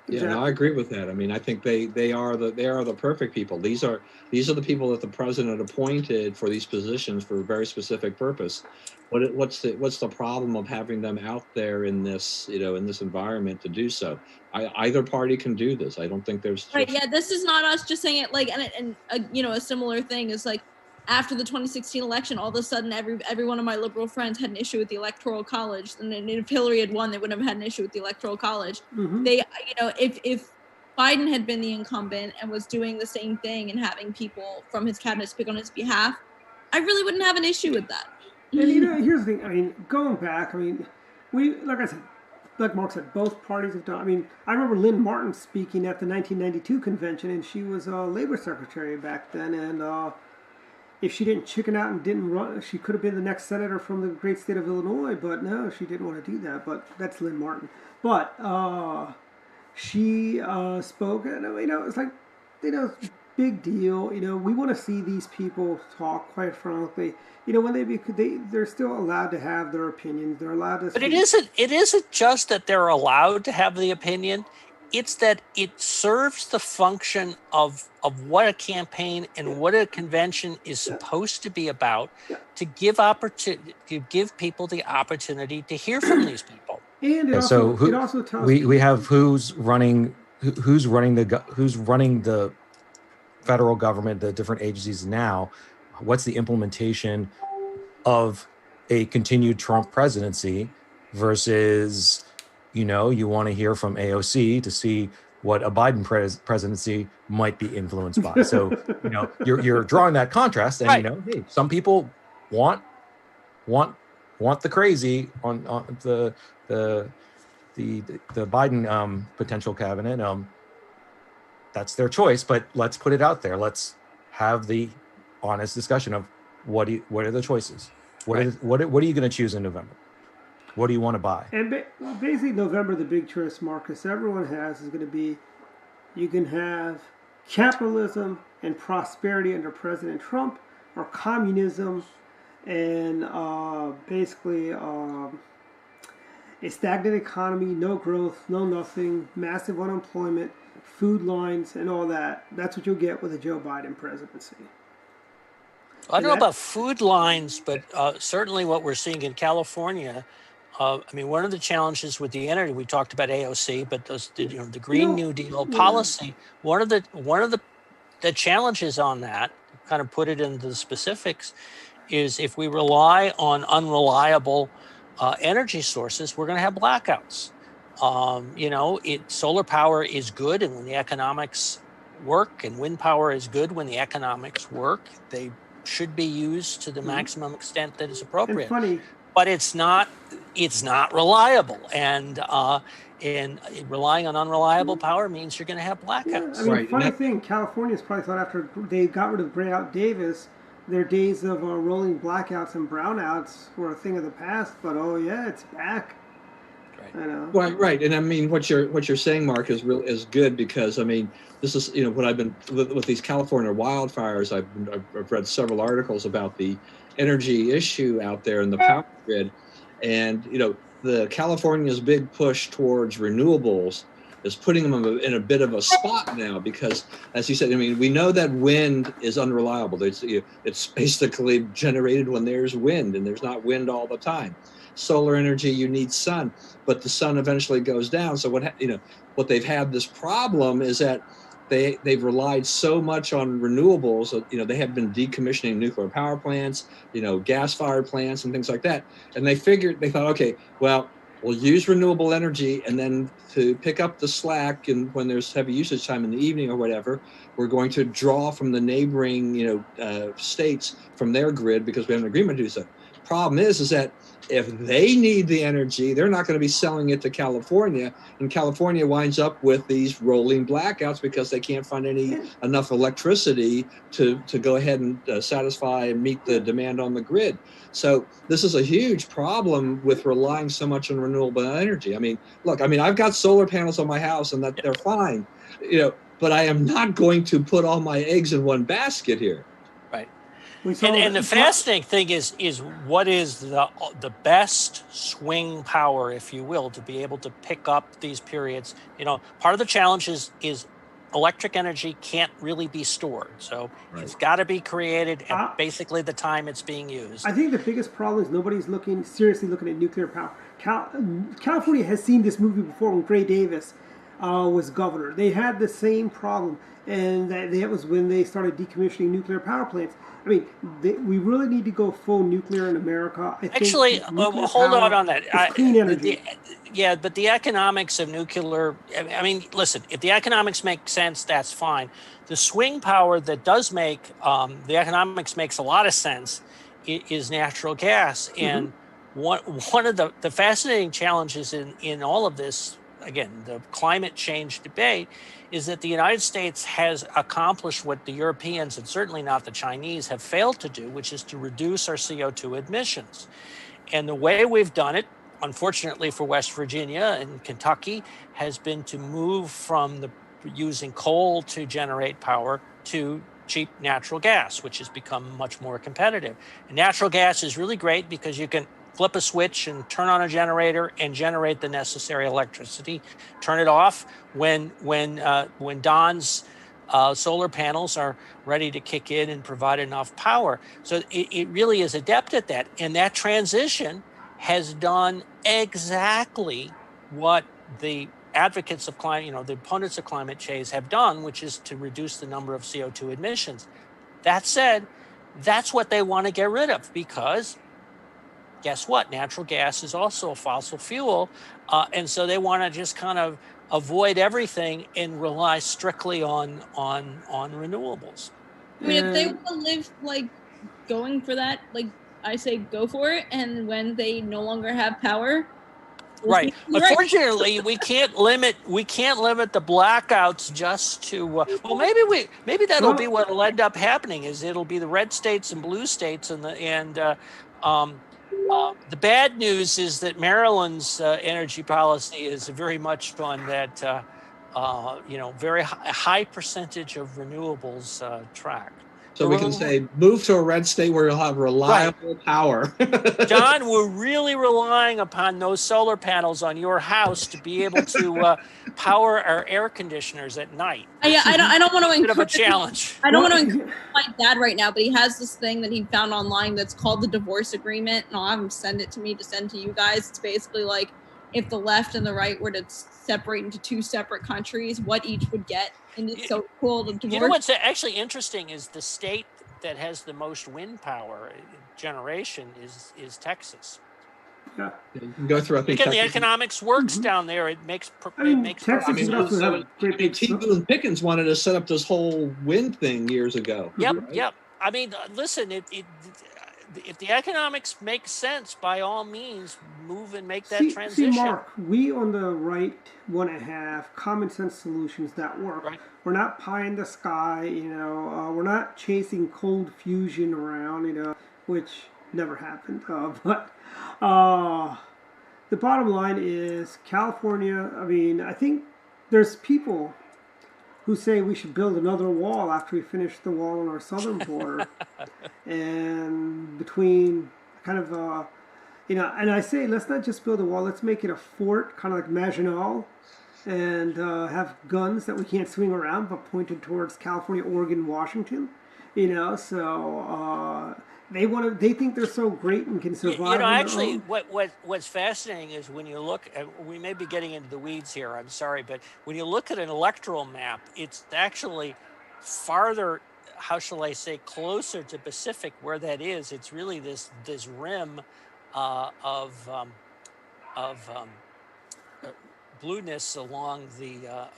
Yeah, no, I agree with that. I mean, I think they are the perfect people. These are the people that the president appointed for these positions for a very specific purpose. What's the problem of having them out there in this environment to do so? Either party can do this. I don't think there's right. Yeah, this is not us just saying it like and a similar thing is like, after the 2016 election, all of a sudden every one of my liberal friends had an issue with the Electoral College. And then if Hillary had won, they wouldn't have had an issue with the Electoral College. They, you know, if Biden had been the incumbent and was doing the same thing and having people from his cabinet speak on his behalf, I really wouldn't have an issue with that. And you know, here's the thing. I mean, going back, I mean, like I said, like Mark said, both parties have done. I mean, I remember Lynn Martin speaking at the 1992 convention, and she was labor secretary back then. And if she didn't chicken out and didn't run, she could have been the next senator from the great state of Illinois. But no, she didn't want to do that. But that's Lynn Martin. But she spoke, and you know, it's like, you know, big deal. You know, we want to see these people talk quite frankly. You know, when they're still allowed to have their opinions. They're allowed to. But it isn't just that they're allowed to have the opinion. It's that it serves the function of what a campaign and what a convention is supposed to be about, to give people the opportunity to hear from these people. And it also tells we have who's running the federal government, the different agencies now. What's the implementation of a continued Trump presidency versus, you know, you want to hear from AOC to see what a Biden presidency might be influenced by. So, you know, you're drawing that contrast, and right. You know, hey, some people want the crazy on the Biden potential cabinet. That's their choice, but let's put it out there. Let's have the honest discussion of what are the choices? What are you going to choose in November? What do you want to buy? And basically, November, the big choice, Marcus, everyone has is going to be, you can have capitalism and prosperity under President Trump, or communism and basically a stagnant economy, no growth, no nothing, massive unemployment, food lines, and all that. That's what you'll get with a Joe Biden presidency. I don't know about food lines, but certainly what we're seeing in California. I mean, one of the challenges with the energy, we talked about AOC, but the Green New Deal policy. One of the challenges on that, kind of put it into the specifics, is if we rely on unreliable energy sources, we're going to have blackouts. Solar power is good, and when the economics work, and wind power is good when the economics work. They should be used to the maximum extent that is appropriate. But it's not reliable, and relying on unreliable power means you're going to have blackouts. Yeah, I mean, funny thing, California's probably thought after they got rid of Great Davis, their days of rolling blackouts and brownouts were a thing of the past. But it's back. Right. I know. Right, and I mean what you're saying, Mark, is good, because I mean this is what I've been with these California wildfires. I've read several articles about the energy issue out there in the power grid, and the California's big push towards renewables is putting them in a bit of a spot now, because, as you said, I mean, we know that wind is unreliable. It's basically generated when there's wind, and there's not wind all the time. Solar energy, you need sun, but the sun eventually goes down. So what they've had this problem is that they've relied so much on renewables. They have been decommissioning nuclear power plants, gas-fired plants and things like that. And they thought, okay, well, we'll use renewable energy, and then to pick up the slack, and when there's heavy usage time in the evening or whatever, we're going to draw from the neighboring states from their grid, because we have an agreement to do so. Problem is that if they need the energy, they're not going to be selling it to California, and California winds up with these rolling blackouts because they can't find enough electricity to go ahead and satisfy and meet the demand on the grid. So this is a huge problem with relying so much on renewable energy. I mean, look, I've got solar panels on my house, and that they're fine, but I am not going to put all my eggs in one basket here. And the fascinating thing is what is the best swing power, if you will, to be able to pick up these periods. Part of the challenge is electric energy can't really be stored, so it's got to be created at basically the time it's being used. I think the biggest problem is nobody's seriously looking at nuclear power. California has seen this movie before with Gray Davis, was governor. They had the same problem, and that was when they started decommissioning nuclear power plants. I mean, we really need to go full nuclear in America. I Actually, think nuclear hold power on that. is clean energy. Yeah, but the economics of nuclear, I mean, listen, if the economics make sense, that's fine. The swing power that does make the economics makes a lot of sense is natural gas. And one of the fascinating challenges in all of this, again, the climate change debate, is that the United States has accomplished what the Europeans, and certainly not the Chinese, have failed to do, which is to reduce our CO2 emissions. And the way we've done it, unfortunately for West Virginia and Kentucky, has been to move from using coal to generate power to cheap natural gas, which has become much more competitive. And natural gas is really great because you can flip a switch and turn on a generator and generate the necessary electricity. Turn it off when Don's solar panels are ready to kick in and provide enough power. So it really is adept at that. And that transition has done exactly what the advocates of climate, the opponents of climate change have done, which is to reduce the number of CO2 emissions. That said, that's what they want to get rid of, because guess what? Natural gas is also a fossil fuel. And so they want to just kind of avoid everything and rely strictly on renewables. I mean, if they want to live like going for that, like I say, go for it. And when they no longer have power, right. Unfortunately, we can't limit the blackouts just to well, maybe that'll be what'll end up happening. Is it'll be the red states and blue states, and the bad news is that Maryland's energy policy is very much on that very high percentage of renewables track. So we can say, move to a red state where you'll have reliable power. John, we're really relying upon those solar panels on your house to be able to power our air conditioners at night. I don't want to bit of a challenge. I don't want to encourage my dad right now, but he has this thing that he found online that's called the divorce agreement, and I'll have him send it to me to send to you guys. It's basically like if the left and the right were to separate into two separate countries, what each would get. And it's so cool to divorce. You know what's actually interesting is the state that has the most wind power generation is Texas. Yeah, you can go through. I think the economics works down there. It makes. Texas T. Boone Pickens wanted to set up this whole wind thing years ago. Yep, right? yep. I mean, listen, if the economics make sense, by all means, move and make that transition. See, Mark, we on the right want to have common sense solutions that work. Right. We're not pie in the sky, we're not chasing cold fusion around, which never happened. But the bottom line is California, I think there's people who say we should build another wall after we finish the wall on our southern border. And between kind of, and I say, let's not just build a wall, let's make it a fort, kind of like Maginot, and have guns that we can't swing around, but pointed towards California, Oregon, Washington, so they think they're so great and can survive. Actually, what's fascinating is when you look at, we may be getting into the weeds here, I'm sorry, but when you look at an electoral map, it's actually farther, how shall I say, closer to Pacific, where that is. It's really this rim of blueness along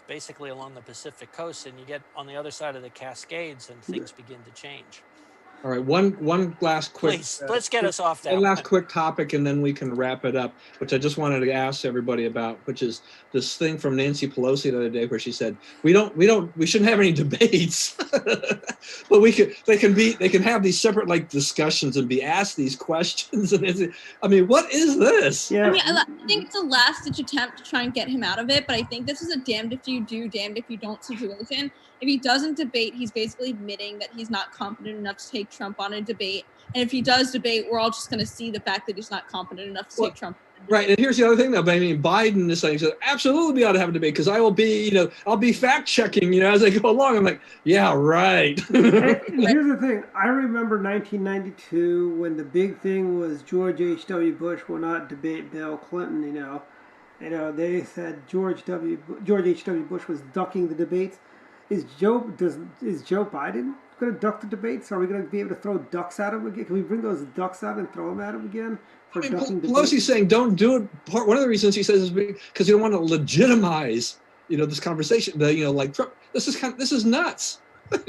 basically along the Pacific coast, and you get on the other side of the Cascades, and things begin to change. All right, one last quick. Please, let's get us off that. One last quick topic, and then we can wrap it up. Which I just wanted to ask everybody about, which is this thing from Nancy Pelosi the other day, where she said we shouldn't have any debates, but they can have these separate discussions and be asked these questions. And what is this? Yeah. I think it's a last-ditch attempt to try and get him out of it, but I think this is a damned if you do, damned if you don't situation. If he doesn't debate, he's basically admitting that he's not competent enough to take Trump on a debate. And if he does debate, we're all just going to see the fact that he's not competent enough to take Trump. Right, and here's the other thing, though. Biden is saying, absolutely we ought to have a debate, because I will be, I'll be fact checking, as I go along. I'm like, yeah, right. And here's the thing. I remember 1992 when the big thing was George H.W. Bush will not debate Bill Clinton, You know, they said George H.W. Bush was ducking the debates. Is Joe Biden going to duck the debates? Are we going to be able to throw ducks at him again? Can we bring those ducks out and throw them at him again for ducking debates? Pelosi's saying don't do it. One of the reasons he says is because you don't want to legitimize, this conversation. Like Trump. This is nuts. But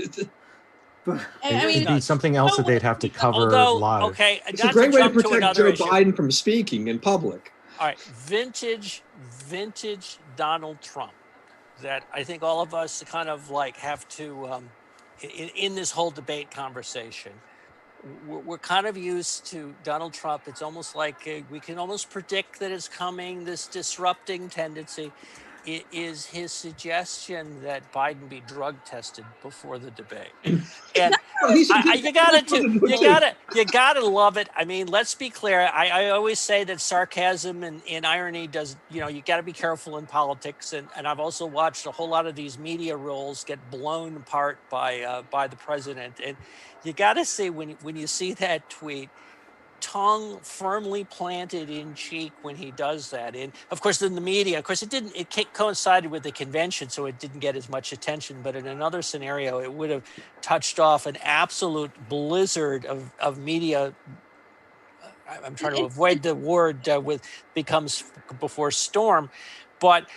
I mean, It'd be something else that they'd have to cover live. Okay, It's a great way to protect Joe Biden from speaking in public. All right, vintage Donald Trump. That I think all of us kind of like have to, in this whole debate conversation, we're kind of used to Donald Trump. It's almost like we can almost predict that it's coming, this disrupting tendency. It is his suggestion that Biden be drug tested before the debate, and you gotta love it. I mean, let's be clear. I always say that sarcasm and irony does. You got to be careful in politics, and I've also watched a whole lot of these media roles get blown apart by the president, and you got to say when you see that tweet, tongue firmly planted in cheek when he does that. And of course, in the media, it coincided with the convention, so it didn't get as much attention. But in another scenario, it would have touched off an absolute blizzard of media. I'm trying to avoid the word becomes before storm, but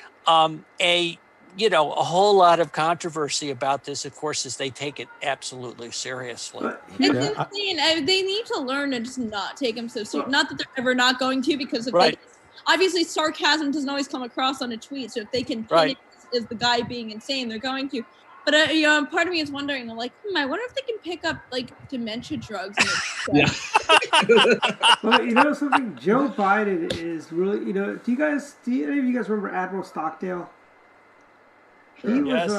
a whole lot of controversy about this, of course, as they take it absolutely seriously. It's insane. They need to learn to just not take him so seriously. Not that they're ever not going to, because obviously sarcasm doesn't always come across on a tweet. So if they can pin it as the guy being insane, they're going to. But part of me is wondering, like, I wonder if they can pick up like dementia drugs. Yeah. Well, something. Joe Biden is really. Do any of you guys remember Admiral Stockdale? He was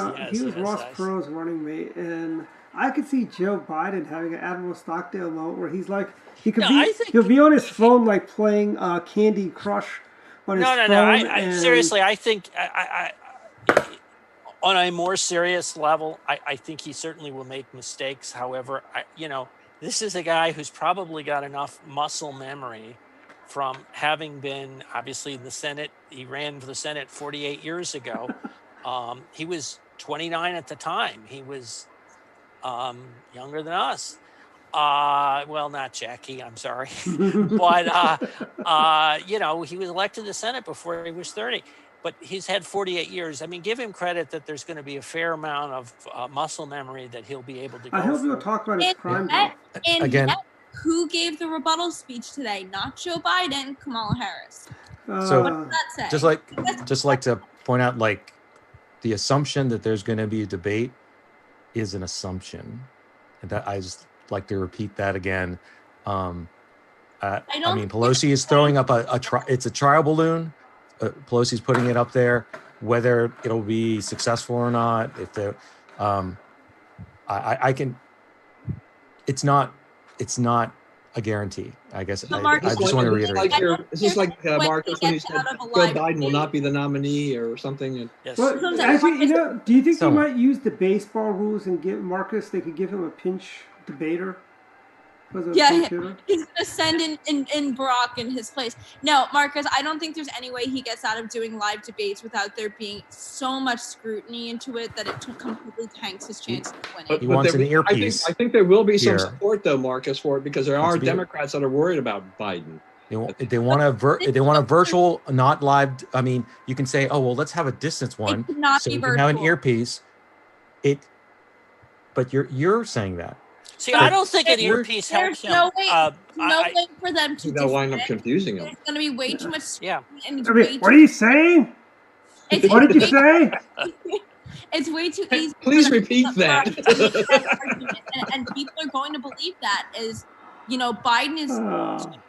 Ross Perot's running mate, and I could see Joe Biden having an Admiral Stockdale moment where he's like, he'll be on his phone like playing Candy Crush on his phone. Seriously, I think I on a more serious level, I think he certainly will make mistakes. However, this is a guy who's probably got enough muscle memory from having been obviously in the Senate. He ran for the Senate 48 years ago. He was 29 at the time. He was younger than us. Well, not Jackie, I'm sorry. But, he was elected to the Senate before he was 30. But he's had 48 years. I mean, give him credit that there's going to be a fair amount of muscle memory that he'll be able to go I hope you'll talk about his crime. Again, who gave the rebuttal speech today? Not Joe Biden, Kamala Harris. So what does that say? just like to point out, like, the assumption that there's going to be a debate is an assumption, and that I just like to repeat that again. I mean, Pelosi is throwing up it's a trial balloon. Pelosi's putting it up there, whether it'll be successful or not. If they're, it's not a guarantee. I guess I just want to reiterate. Is this like Marcus when he said Joe Biden will not be the nominee or something? Yes. Well, actually, do you think they might use the baseball rules and give Marcus? They could give him a pinch debater. He's gonna send in Barack in his place. No, Marcus, I don't think there's any way he gets out of doing live debates without there being so much scrutiny into it that it completely tanks his chances of winning. He wants an earpiece. I think there will be some support though, Marcus, for it, because there are Democrats that are worried about Biden. They want a virtual, not live. I mean, you can say, oh well, let's have a distance one, so you can have an earpiece. But you're saying that. See, I don't think an earpiece helps him. No way for them to. They'll wind up confusing him. There's going to be way too much. Yeah. What are you saying? What did you say? It's way too easy. Please repeat that. And people are going to believe that Biden is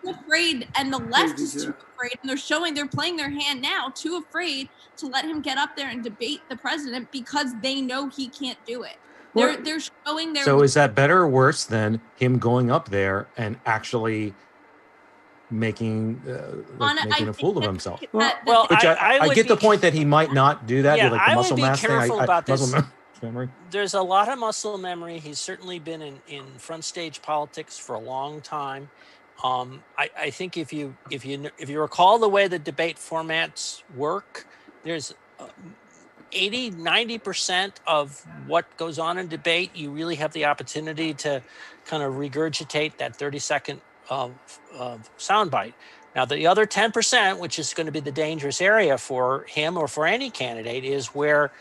too afraid, and the left is too afraid, and they're playing their hand now, too afraid to let him get up there and debate the president because they know he can't do it. They're showing their. So is that better or worse than him going up there and actually making a fool of himself? I get the point that he might not do that. Yeah, like the muscle mass thing. About this. Memory. There's a lot of muscle memory. He's certainly been in front stage politics for a long time. I think if you recall the way the debate formats work, there's 80-90% of what goes on in debate. You really have the opportunity to kind of regurgitate that 30-second soundbite. Now, the other 10%, which is going to be the dangerous area for him or for any candidate, is where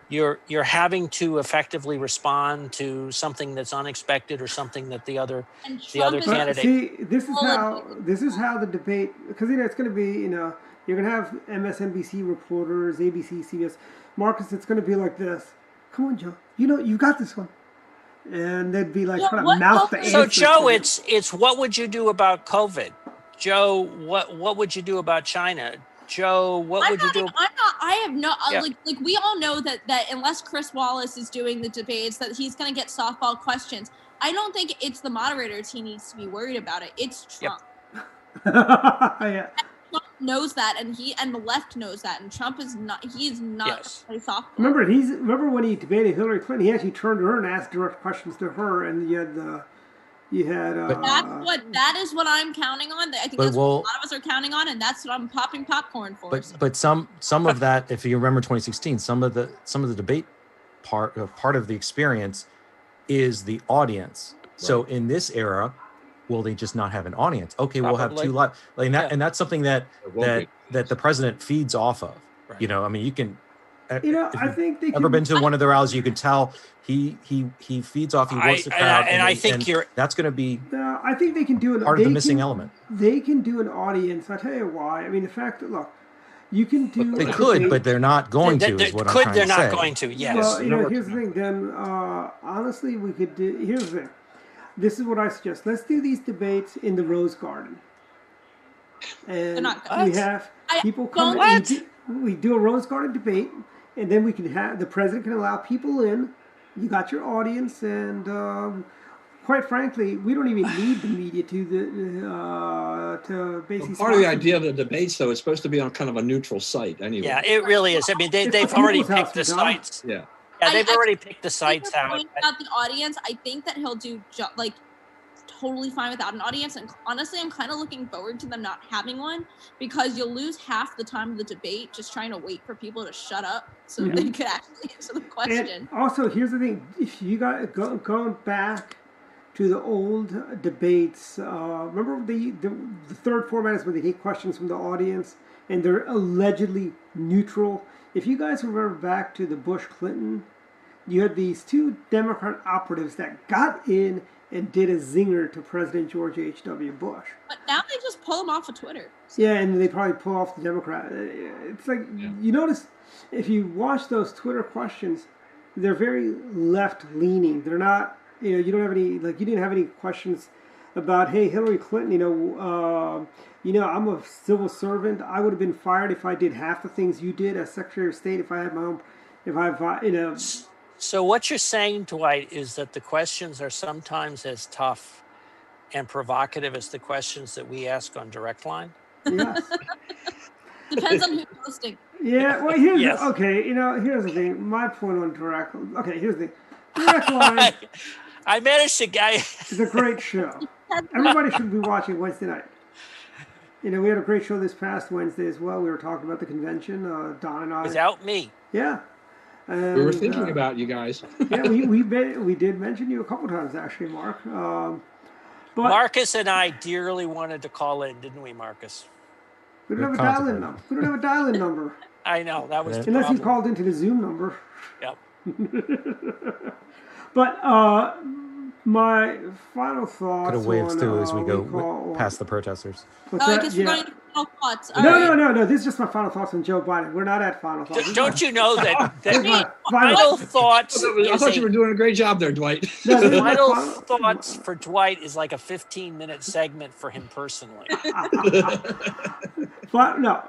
you're having to effectively respond to something that's unexpected or something that the other And other Trump is But candidate. see, this is how the debate, because it's going to be, you're going to have MSNBC reporters, ABC, CBS. Marcus, it's going to be like this. Come on, Joe. You got this one. And they'd be like Well, trying to what mouth the else- answer. So Joe, to you. it's what would you do about COVID? Joe, what would you do about China? Joe, what would you do? I have no Yeah. like we all know that unless Chris Wallace is doing the debates, that he's going to get softball questions. I don't think it's the moderators he needs to be worried about it. It's Trump. Yeah. Trump knows that, and the left knows that, and Trump is not. He is not Yes. going to play softball. Remember when he debated Hillary Clinton? He actually turned to her and asked direct questions to her, and you had That is what I'm counting on. I think But that's what a we'll- lot of us are counting on, and that's what I'm popping popcorn for. But some of that, if you remember 2016, some of the debate part of the experience is the audience. So in this era, will they just not have an audience? Okay, we'll have Probably. two live, like that, Yeah. and that's something that It won't that the president feeds off of. Right. I mean, you can. I think they ever can. been to one of the rallies, you can tell he feeds off. He works the crowd, I think that's going to be I think they can do an part of the missing element. They can do an audience. I'll tell you why. I mean, the fact that look, you can do. They a could, debate- but they're not going to. Is what I'm trying they're to not say. going to. Yes. Well, here's the thing. Then, honestly, we could do. Here's the thing. This is what I suggest. Let's do these debates in the Rose Garden, and not we good. have I people don't- come. We do a Rose Garden debate, and then we can have the president can allow people in. You got your audience, and quite frankly, we don't even need the media to basically. Part of the sponsor idea of the debates, though, is supposed to be on kind of a neutral site anyway. Yeah, it really is. I mean, they've It's already people's picked the house, John. sites. Yeah. Yeah, they've I already picked the Your sites out. point about the audience, I think that he'll do totally fine without an audience. And honestly, I'm kind of looking forward to them not having one, because you'll lose half the time of the debate just trying to wait for people to shut up so Mhm. they could actually answer the question. And also, here's the thing: if you got going back to the old debates, remember the third format is where they take questions from the audience and they're allegedly neutral. If you guys remember back to the Bush-Clinton, you had these two Democrat operatives that got in and did a zinger to President George H.W. Bush. But now they just pull them off of Twitter. Yeah, and they probably pull off the Democrat. It's like, you notice, if you watch those Twitter questions, they're very left-leaning. They're not, you don't have any, you didn't have any questions about, hey, Hillary Clinton, I'm a civil servant. I would have been fired if I did half the things you did as Secretary of State if I had my own, So what you're saying, Dwight, is that the questions are sometimes as tough and provocative as the questions that we ask on Direct Line? yes. Depends on who's posting. Yeah, well, here's Yes. here's the thing. My point on Direct, here's the thing. Direct Line I managed to get. is a great show. Everybody should be watching Wednesday night. We had a great show this past Wednesday as well. We were talking about the convention. Don and I. Without me. Yeah. And, We were thinking about you guys. yeah, we did mention you a couple times actually, Mark. But Marcus and I dearly wanted to call in, didn't we, Marcus? we don't have a dial-in number. We don't have a dial-in number I know that was the unless you problem. called into the Zoom number. Yep. But my final thoughts. Could have waved on, through as we what go you call- past the protesters. what's Oh, I that? guess we're Yeah. going to final thoughts. All No, right. no. This is just my final thoughts on Joe Biden. We're not at final thoughts. Don't you know that This is my final thoughts I is thought you were a, doing a great job there, Dwight. No, this is my final final- thoughts for Dwight is like a 15-minute segment for him personally. But no,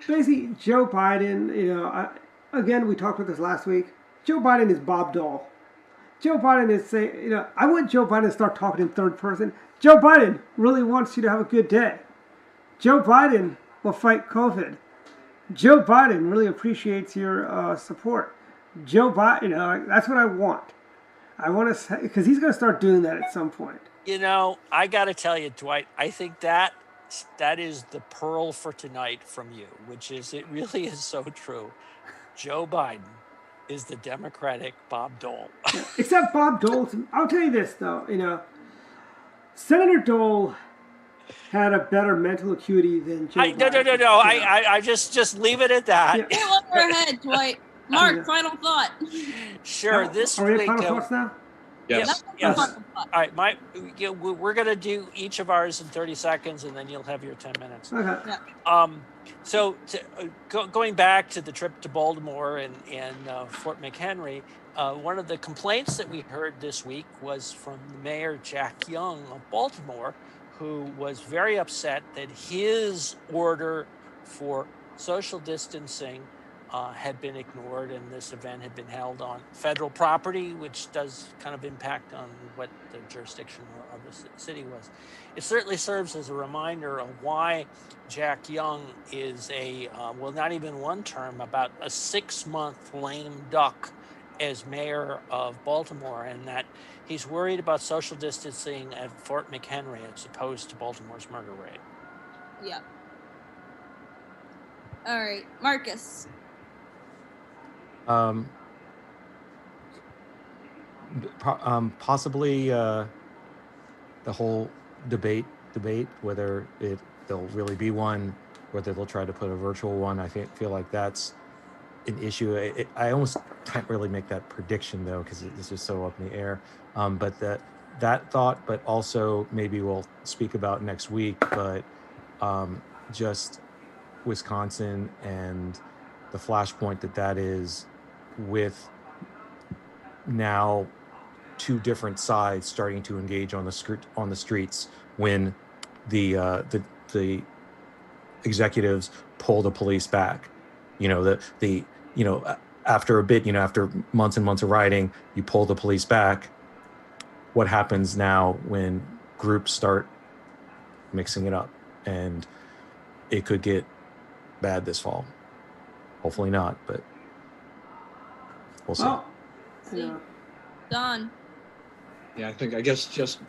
basically Joe Biden. Again, we talked about this last week. Joe Biden is Bob Dole. Joe Biden is saying, I want Joe Biden to start talking in third person. Joe Biden really wants you to have a good day. Joe Biden will fight COVID. Joe Biden really appreciates your support. Joe Biden, that's what I want. I want to say, because he's going to start doing that at some point. You know, I got to tell you, Dwight, I think that is the pearl for tonight from you, which is it really is so true. Joe Biden is the Democratic Bob Dole. Except Bob Dole. I'll tell you this though, Senator Dole had a better mental acuity than Joe Biden. No. I just leave it at that. Yeah. Hey, look, we're ahead, Dwight. Mark, final thought. Sure. This Are we at week, final thoughts now? Yes. Yes. Final thought. All right, we're gonna do each of ours in 30 seconds, and then you'll have your 10 minutes. Okay. So going back to the trip to Baltimore and Fort McHenry, one of the complaints that we heard this week was from Mayor Jack Young of Baltimore, who was very upset that his order for social distancing had been ignored, and this event had been held on federal property, which does kind of impact on what the jurisdiction of the city was. It certainly serves as a reminder of why Jack Young is not even one term, about a 6-month lame duck as mayor of Baltimore, and that he's worried about social distancing at Fort McHenry as opposed to Baltimore's murder rate. Yeah. All right, Marcus. Possibly the whole debate, whether there'll really be one, whether they'll try to put a virtual one. I feel like that's an issue. I almost can't really make that prediction though, because it's just so up in the air. But that thought, but also maybe we'll speak about next week, but just Wisconsin and the flashpoint that is, with now 2 different sides starting to engage on the streets when the executives pull the police back. After a bit, after months and months of rioting, you pull the police back. What happens now when groups start mixing it up? And it could get bad this fall. Hopefully not, but we'll see. Well, yeah. Don. Yeah, I guess just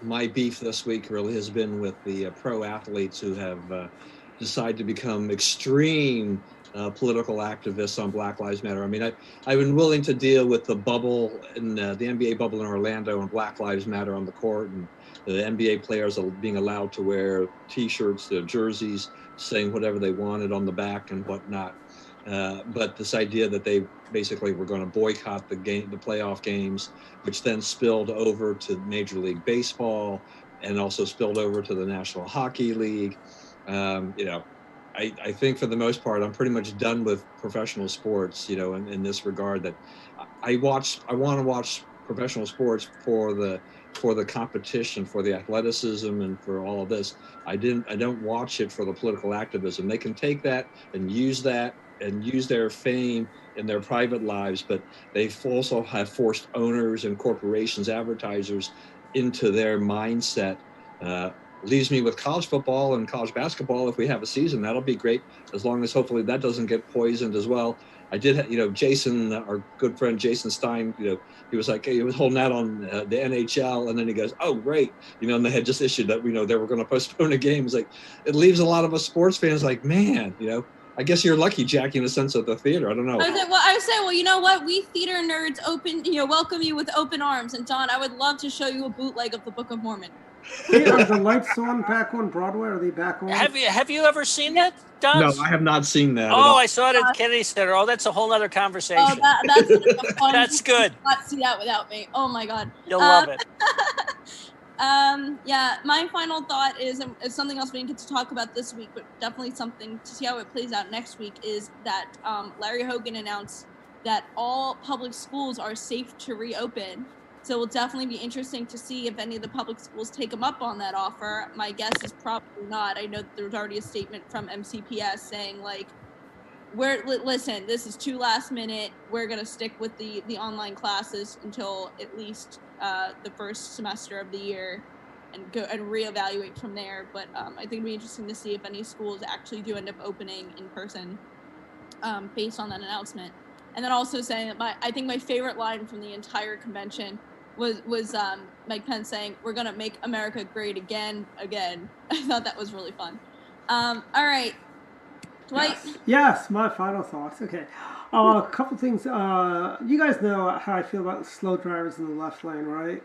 my beef this week really has been with the pro athletes who have decided to become extreme political activists on Black Lives Matter. I mean, I've been willing to deal with the bubble in the NBA bubble in Orlando and Black Lives Matter on the court, and the NBA players are being allowed to wear T-shirts, jerseys, saying whatever they wanted on the back and whatnot. But this idea that they basically were going to boycott the playoff games, which then spilled over to Major League Baseball and also spilled over to the National Hockey League. I think for the most part, I'm pretty much done with professional sports, in this regard, that I want to watch professional sports for the competition, for the athleticism, and for all of this. I don't watch it for the political activism. They can take that and use their fame in their private lives, but they also have forced owners and corporations, advertisers, into their mindset. Leaves me with college football and college basketball. If we have a season, that'll be great, as long as hopefully that doesn't get poisoned as well. I did, Jason, our good friend Jason Stein, he was like, he was holding out on the NHL, and then he goes, "Oh, great," and they had just issued that, they were going to postpone a game. It's like, it leaves a lot of us sports fans like, man, I guess you're lucky, Jackie, in a sense, of the theater. I don't know. I would say, well, you know what? We theater nerds welcome you with open arms. And Don, I would love to show you a bootleg of the Book of Mormon. Hey, are the lights on back on Broadway? Are they back on? Have you ever seen that, Don? No, I have not seen that. Oh, I saw it at Kennedy Center. Oh, that's a whole other conversation. Oh, that's fun. That's good. Not see that without me. Oh my God. You'll love it. Yeah, my final thought is something else we didn't get to talk about this week, but definitely something to see how it plays out next week, is that Larry Hogan announced that all public schools are safe to reopen. So it will definitely be interesting to see if any of the public schools take them up on that offer. My guess is probably not. I know that there's already a statement from MCPS saying, like, listen, this is too last minute. We're going to stick with the online classes until at least the first semester of the year, and go and reevaluate from there. But I think it'd be interesting to see if any schools actually do end up opening in person based on that announcement. And then also saying that I think my favorite line from the entire convention was Mike Pence saying, "We're gonna make America great again." I thought that was really fun. All right, Dwight. Yes, my final thoughts. Okay. A couple things. You guys know how I feel about slow drivers in the left lane, right?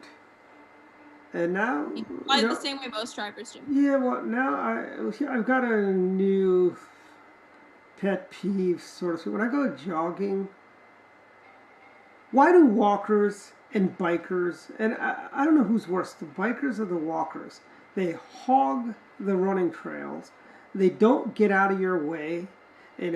And now, The same way most drivers do. Yeah, well, now I've got a new pet peeve, sort of. When I go jogging, why do walkers and bikers, and I don't know who's worse, the bikers or the walkers, they hog the running trails. They don't get out of your way, and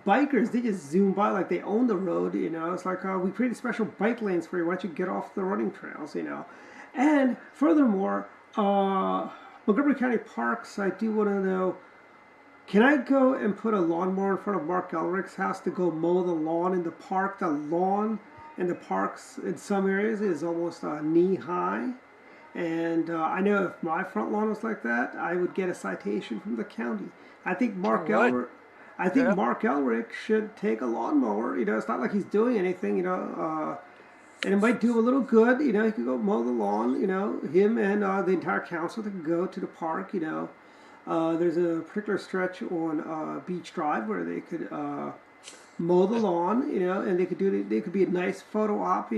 bikers, they just zoom by like they own the road, It's like, we created special bike lanes for you. Why don't you get off the running trails, And furthermore, Montgomery County Parks, I do want to know, can I go and put a lawnmower in front of Mark Elrich's house to go mow the lawn in the park? The lawn in the parks in some areas is almost knee high. And I know if my front lawn was like that, I would get a citation from the county. I think Mark Elrich should take a lawnmower. It's not like he's doing anything, and it might do a little good. He could go mow the lawn, him and the entire council could go to the park, There's a particular stretch on Beach Drive where they could mow the lawn, and they could be a nice photo op,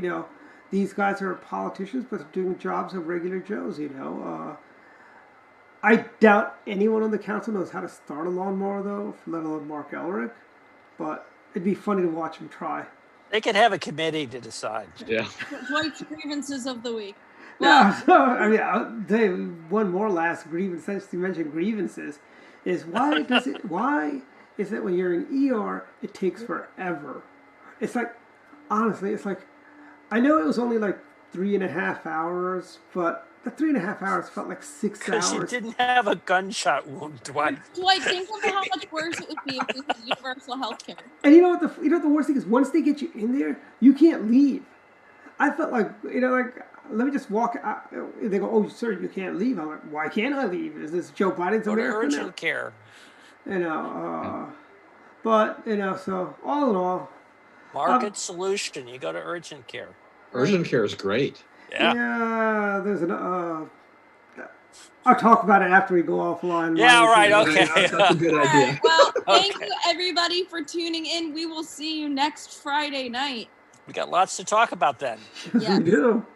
These guys are politicians, but they're doing jobs of regular Joes, I doubt anyone on the council knows how to start a lawnmower, though, let alone Mark Elrich. But it'd be funny to watch him try. They could have a committee to decide. Yeah. Dwight's grievances of the week. No, I'll tell you one more last grievance. Since you mentioned grievances, is why is it when you're in ER, it takes forever? It's like, honestly, I know it was only like 3.5 hours, but the 3.5 hours felt like 6 hours. Because you didn't have a gunshot wound, Dwight. Dwight, think of how much worse it would be if we had universal health care. And you know what the worst thing is? Once they get you in there, you can't leave. I felt like, let me just walk out. They go, "Oh, sir, you can't leave." I'm like, "Why can't I leave? Is this Joe Biden's Go to America urgent now?" care. But so all in all, Market solution. You go to urgent care. Urgent care is great. Yeah. There's an. I'll talk about it after we go offline. Yeah, right. Okay. That's a good All idea. right, well, thank you everybody for tuning in. We will see you next Friday night. We got lots to talk about then. Yeah. We do.